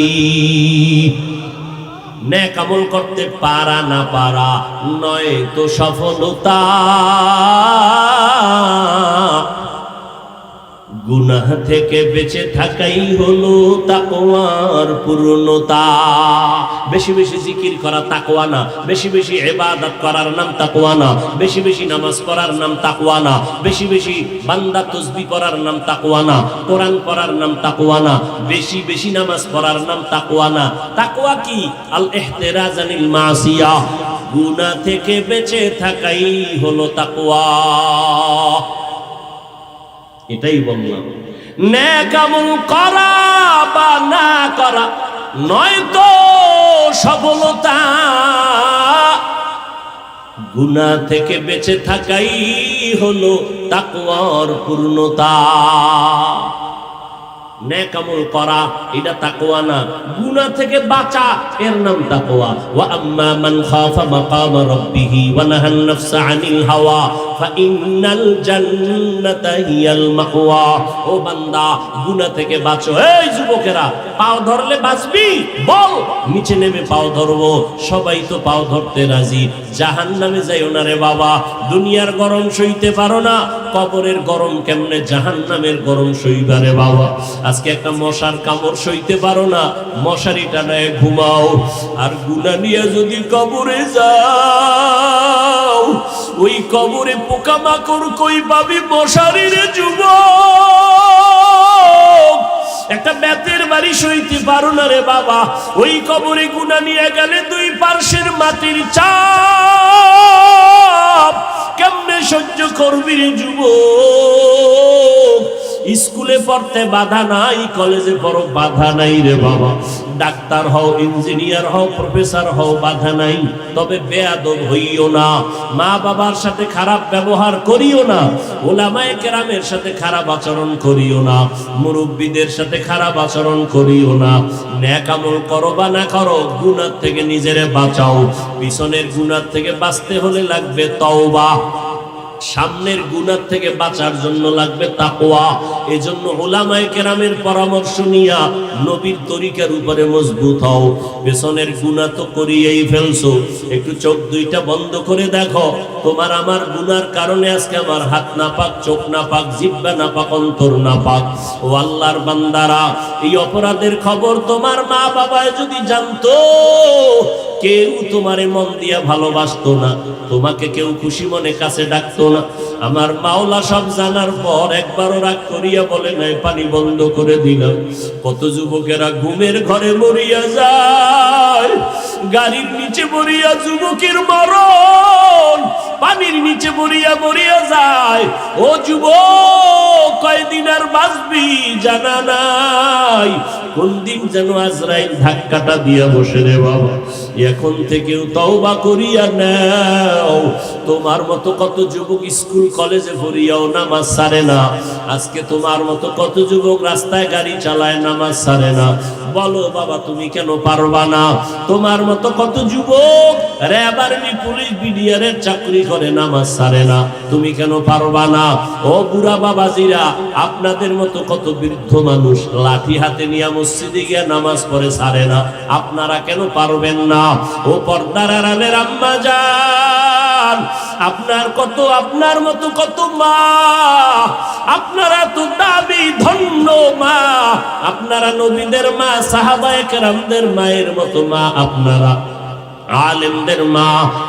নেক আমল করতে পারা না পারা নয় তো সফলতা, গুনাহ থেকে বেঁচে থাকাই হলো তাকওয়ার পূর্ণতা। বেশি বেশি জিকির করা তাকওয়া না, বেশি বেশি ইবাদত করার নাম তাকওয়া না, বেশি বেশি নামাজ পড়ার নাম তাকওয়া না, বেশি বেশি বান্দা তাসবিহ পড়ার নাম তাকওয়া না, কোরআন পড়ার নাম তাকওয়া না, বেশি বেশি নামাজ পড়ার নাম তাকওয়া না। তাকওয়া কি? আল ইহতিরাজ আনিল মাসিয়া, গুনাহ থেকে বেঁচে থাকাই হলো তাকওয়া। এটাই বললাম, নেক আমল করা বা না করা নয় তো সফলতা, গুনাহ থেকে বেঁচে থাকাই হলো তাকওয়ার পূর্ণতা। নেক আমল করা এটা তাকওয়া না, গুনাহ থেকে বাঁচা এর নাম তাকওয়া। ওয়া আম্মা মান খাফা মাকাম রাব্বিহি ওয়া নাহান নাফসা আনিল হাওয়া ফাইন্নাল জান্নাতা হিয়াল মাওয়া। ও বান্দা, গুনাহ থেকে বাঁচো। এই যুবকেরা, পাও ধরলে বাঁচবি? বল, নিচে নেমে পাও ধরবো। সবাই তো পাও ধরতে রাজি। জাহান্নামে যাইও না রে বাবা, দুনিয়ার গরম সইতে পারো না, কবরের গরম কেমনে জাহান্নামের গরম সইবা রে বাবা। আজকে একটা মশার কামড় সইতে পারো না, মশারি টানায় ঘুমাও। আর গুনাহ নিয়ে যদি কবরে যাও, ওই কবরে পোকামাকড় কই পাবি মশারির যুবক। একটা বেতের বাড়ি সইতে পারো না রে বাবা, ওই কবরে গুনাহ নিয়ে গেলে দুই পার্শ্বের মাটির চাপ কেমনে সহ্য করবি রে যুবক। স্কুলে পড়তে বাধা নাই, কলেজে পড়ো বাধা নাই রে বাবা। ডাক্তার হও, ইঞ্জিনিয়ার হও, প্রফেসর হও, বাধা নাই। তবে বেয়াদব হইও না, মা বাবার সাথে খারাপ ব্যবহার করিও না, ওলামায়ে কেরামের সাথে খারাপ আচরণ করিও না, মুরব্বীদের সাথে খারাপ আচরণ করিও না। নেক আমল করো বা না করো, গুনাহ থেকে নিজেরে বাঁচাও। পিছনের গুনাহ থেকে বাঁচতে হলে লাগবে তওবা, সামনের গুনাহ থেকে বাঁচার জন্য লাগবে তাকওয়া। এজন্য উলামায়ে কেরামের পরামর্শ নিয়া নবীর তরিকার উপরে মজবুত হও। পেছনের গুনাহ তো করিয়েই ফেলছো, একটু চোখ দুইটা বন্ধ করে দেখো। তোমার আমার গুনার কারণে আজকে আমার হাত নাপাক, চোখ নাপাক, জিহ্বা নাপাক, অন্তর নাপাক। ও আল্লাহর বান্দারা, এই অপরাধের খবর তোমার মা বাবায় যদি জানতো, কেউ তোমারে মন দিয়া ভালোবাসতো না, তোমাকে কেউ খুশি মনে কাছে ডাকতো না। আমার মাওলা সব জানার পর একবারও রাগ করিয়া বলে নাই, পানি বন্ধ করে দিলাম। কত যুবকেরা ঘুমের ঘরে মরিয়া যায়, গাড়ির নিচে মরিয়া যুবকের মরণ, পানির নিচে মরিয়া মরিয়া যায়। ও যুবক, কয়দিন আর বাঁচবি জানা নাই, কোন দিন যেন আজরাইল ধাক্কাটা দিয়া বসে রে বাবা। এখন থেকেও তওবা করিয়া নাও। তোমার মতো কত যুবক স্কুল কলেজে পড়িয়াও নামাজ ছাড়ে না। আজকে তোমার মতো কত যুবক রাস্তায় গাড়ি চালায়, নামাজ ছাড়ে না। বলো বাবা, তুমি কেন পারবা না? তোমার মতো কত যুবক র্যাব, আর্মি, পুলিশ, বিডিআরের চাকরি করে, নামাজ ছাড়ে না। তুমি কেন পারবা না? ও বুড়া বাবাজিরা, আপনাদের মতো কত বৃদ্ধ মানুষ লাঠি হাতে নিয়ে মসজিদে গিয়ে নামাজ পড়ে, ছাড়ে না। আপনারা কেন পারবেন না? ও পর্দার আড়ালের আম্মা জান, আপনার মতো কত মা, আপনারা তো দাবি ধন্য মা, আপনারা নবীদের মা, সাহাবায়ে কেরামদের মায়ের মতো মা, আপনারা আলেমদের মা,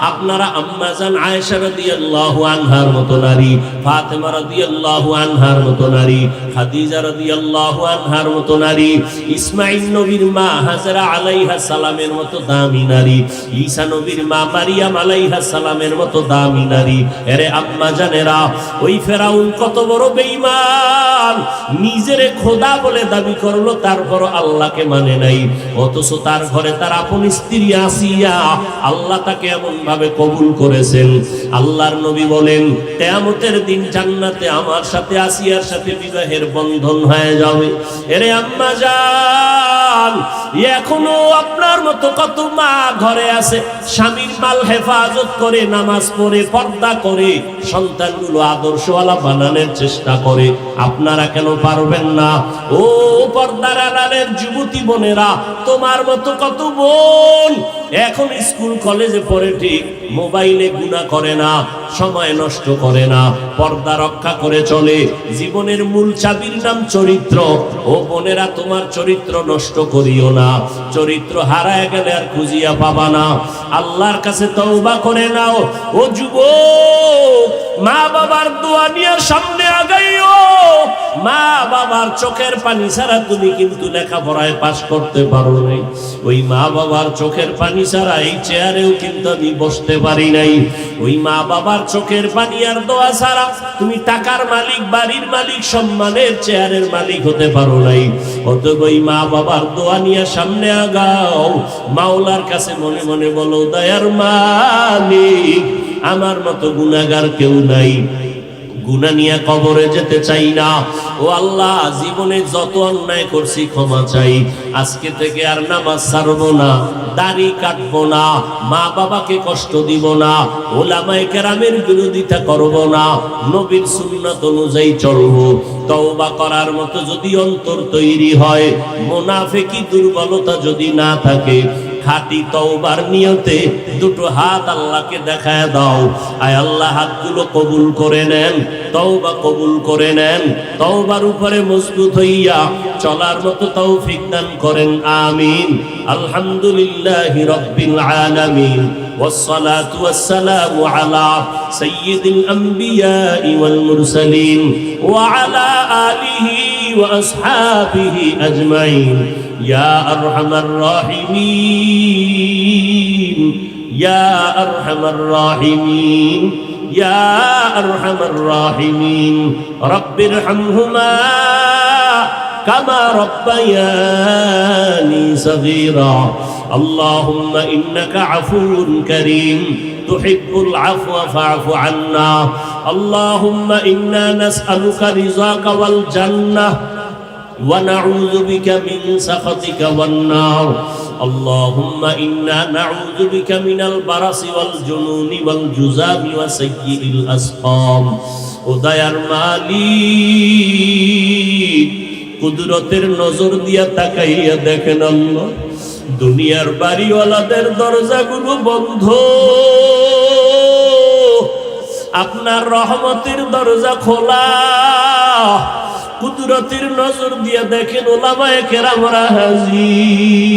আপনারা আম্মা জান আয়েশা রাদিয়াল্লাহু আনহার মতো নারী, ফাতেমা রাদিয়াল্লাহু আনহার মতো নারী, খাদিজা রাদিয়াল্লাহু আনহার মতো নারী, ইসমাঈল নবীর মা হাজরা আলাইহা সালামের মতো দামি নারী, ঈসা নবীর মা মারিয়াম আলাইহা সালামের মতো দামি নারী। আরে আম্মা জানেরা, ওই ফেরাউন কত বড় বেঈমান, নিজেরে খোদা বলে দাবি করলো, তারপর আল্লাহকে মানে নাই। অথচ তার ঘরে তার আপন স্ত্রী আসিয়া আল্লাহ তাকে এমন ভাবে কবুল করেছেন, আল্লাহর নবী বলেন কিয়ামতের দিন জান্নাতে আমার সাথে আসিয়ার সাথে বিবাহের বন্ধন হয়ে যাবে। এরে আম্মা জান, এখনো আপনার মতো কত মা ঘরে আছে, স্বামীর মাল হেফাজত করে, নামাজ পড়ে, পর্দা করে, সন্তানগুলো আদর্শওয়ালা বানানোর চেষ্টা করে। আপনারা কেন পারবেন না? ও পর্দার আড়ালের যুবতী বোনেরা, তোমার মতো কত বোন এখন স্কুল কলেজে পড়ে, ঠিক মোবাইলে গুনাহ করে না, সময় নষ্ট করে না, পর্দা রক্ষা করে চলে। জীবনের মূল চাবির নাম চরিত্র। ও বোনেরা, তোমার চরিত্র নষ্ট করিও না। চরিত্র হারায় গেলে আর খুঁজিয়া পাবা না। আল্লাহর কাছে তওবা করে নাও। ও যুবক, মা বাবার দোয়া নিয়ে সামনে আগাইও। মা বাবার চোখের পানি ছাড়া তুমি কিন্তু লেখাপড়ায় পাশ করতে পারো নাই। ওই মা বাবার চোখের পানি ছাড়া এই চেয়ারেও কিন্তু আমি বসতে পারি নাই। ওই মা বাবার চোখের পানি আর দোয়া ছাড়া তুমি টাকার মালিক, বাড়ির মালিক, সম্মানের চেয়ারের মালিক হতে পারো নাই। অতএব ওই মা বাবার দোয়া নিয়ে সামনে আগাও। মাওলার কাছে মনে মনে বলো, দয়ার মালিক, আমার মতো গুনাহগার কেউ নাই, গুনাহ নিয়ে কবরে যেতে চাই না। ও আল্লাহ, জীবনে যত অন্যায় করছি ক্ষমা চাই। আজকে থেকে আর নামাজ ছাড়বো না, দাড়ি কাটবো না, মা বাবাকে কষ্ট দিব না, ওলামায়ে কেরামের বিরোধিতা করব না, নবীর সুন্নাত অনুযায়ী চলবো। তওবা করার মতো যদি অন্তর তৈরি হয়, মুনাফিকি দুর্বলতা যদি না থাকে, খাঁটি তওবার নিয়তে দুটো হাত আল্লাহকে দেখায় দাও। আয় আল্লাহ, হাতগুলো কবুল করে নেন, তওবা কবুল করে নেন। তওবার উপরে মজবুত হইয়া চলার মতো তৌফিক দান করেন, আমিন। আলহামদুলিল্লাহি রাব্বিল আলামিন, والصلاة والسلام على سيد الأنبياء والمرسلين وعلى آله وأصحابه أجمعين يا أرحم الراحمين يا أرحم الراحمين يا أرحم الراحمين رب ارحمهما كما ربياني صغيرا اللهم إنك عفو كريم تحب العفو فاعف عنا اللهم إنا نسألك رضاك والجنة ونعوذ بك من سخطك والنار اللهم إنا نعوذ بك من البرص والجنون والجذام وسيء الأسقام উদয়ার মালিক কুদরতের নজর দিয়া তাকাইয়া দেখেন আল্লাহ, দুনিয়ার বাড়িওয়ালাদের দরজাগুলো বন্ধ, আপনার রহমতের দরজা খোলা। কুদরতের নজর দিয়া দেখেন ওলামায়ে কেরামরা হাজির।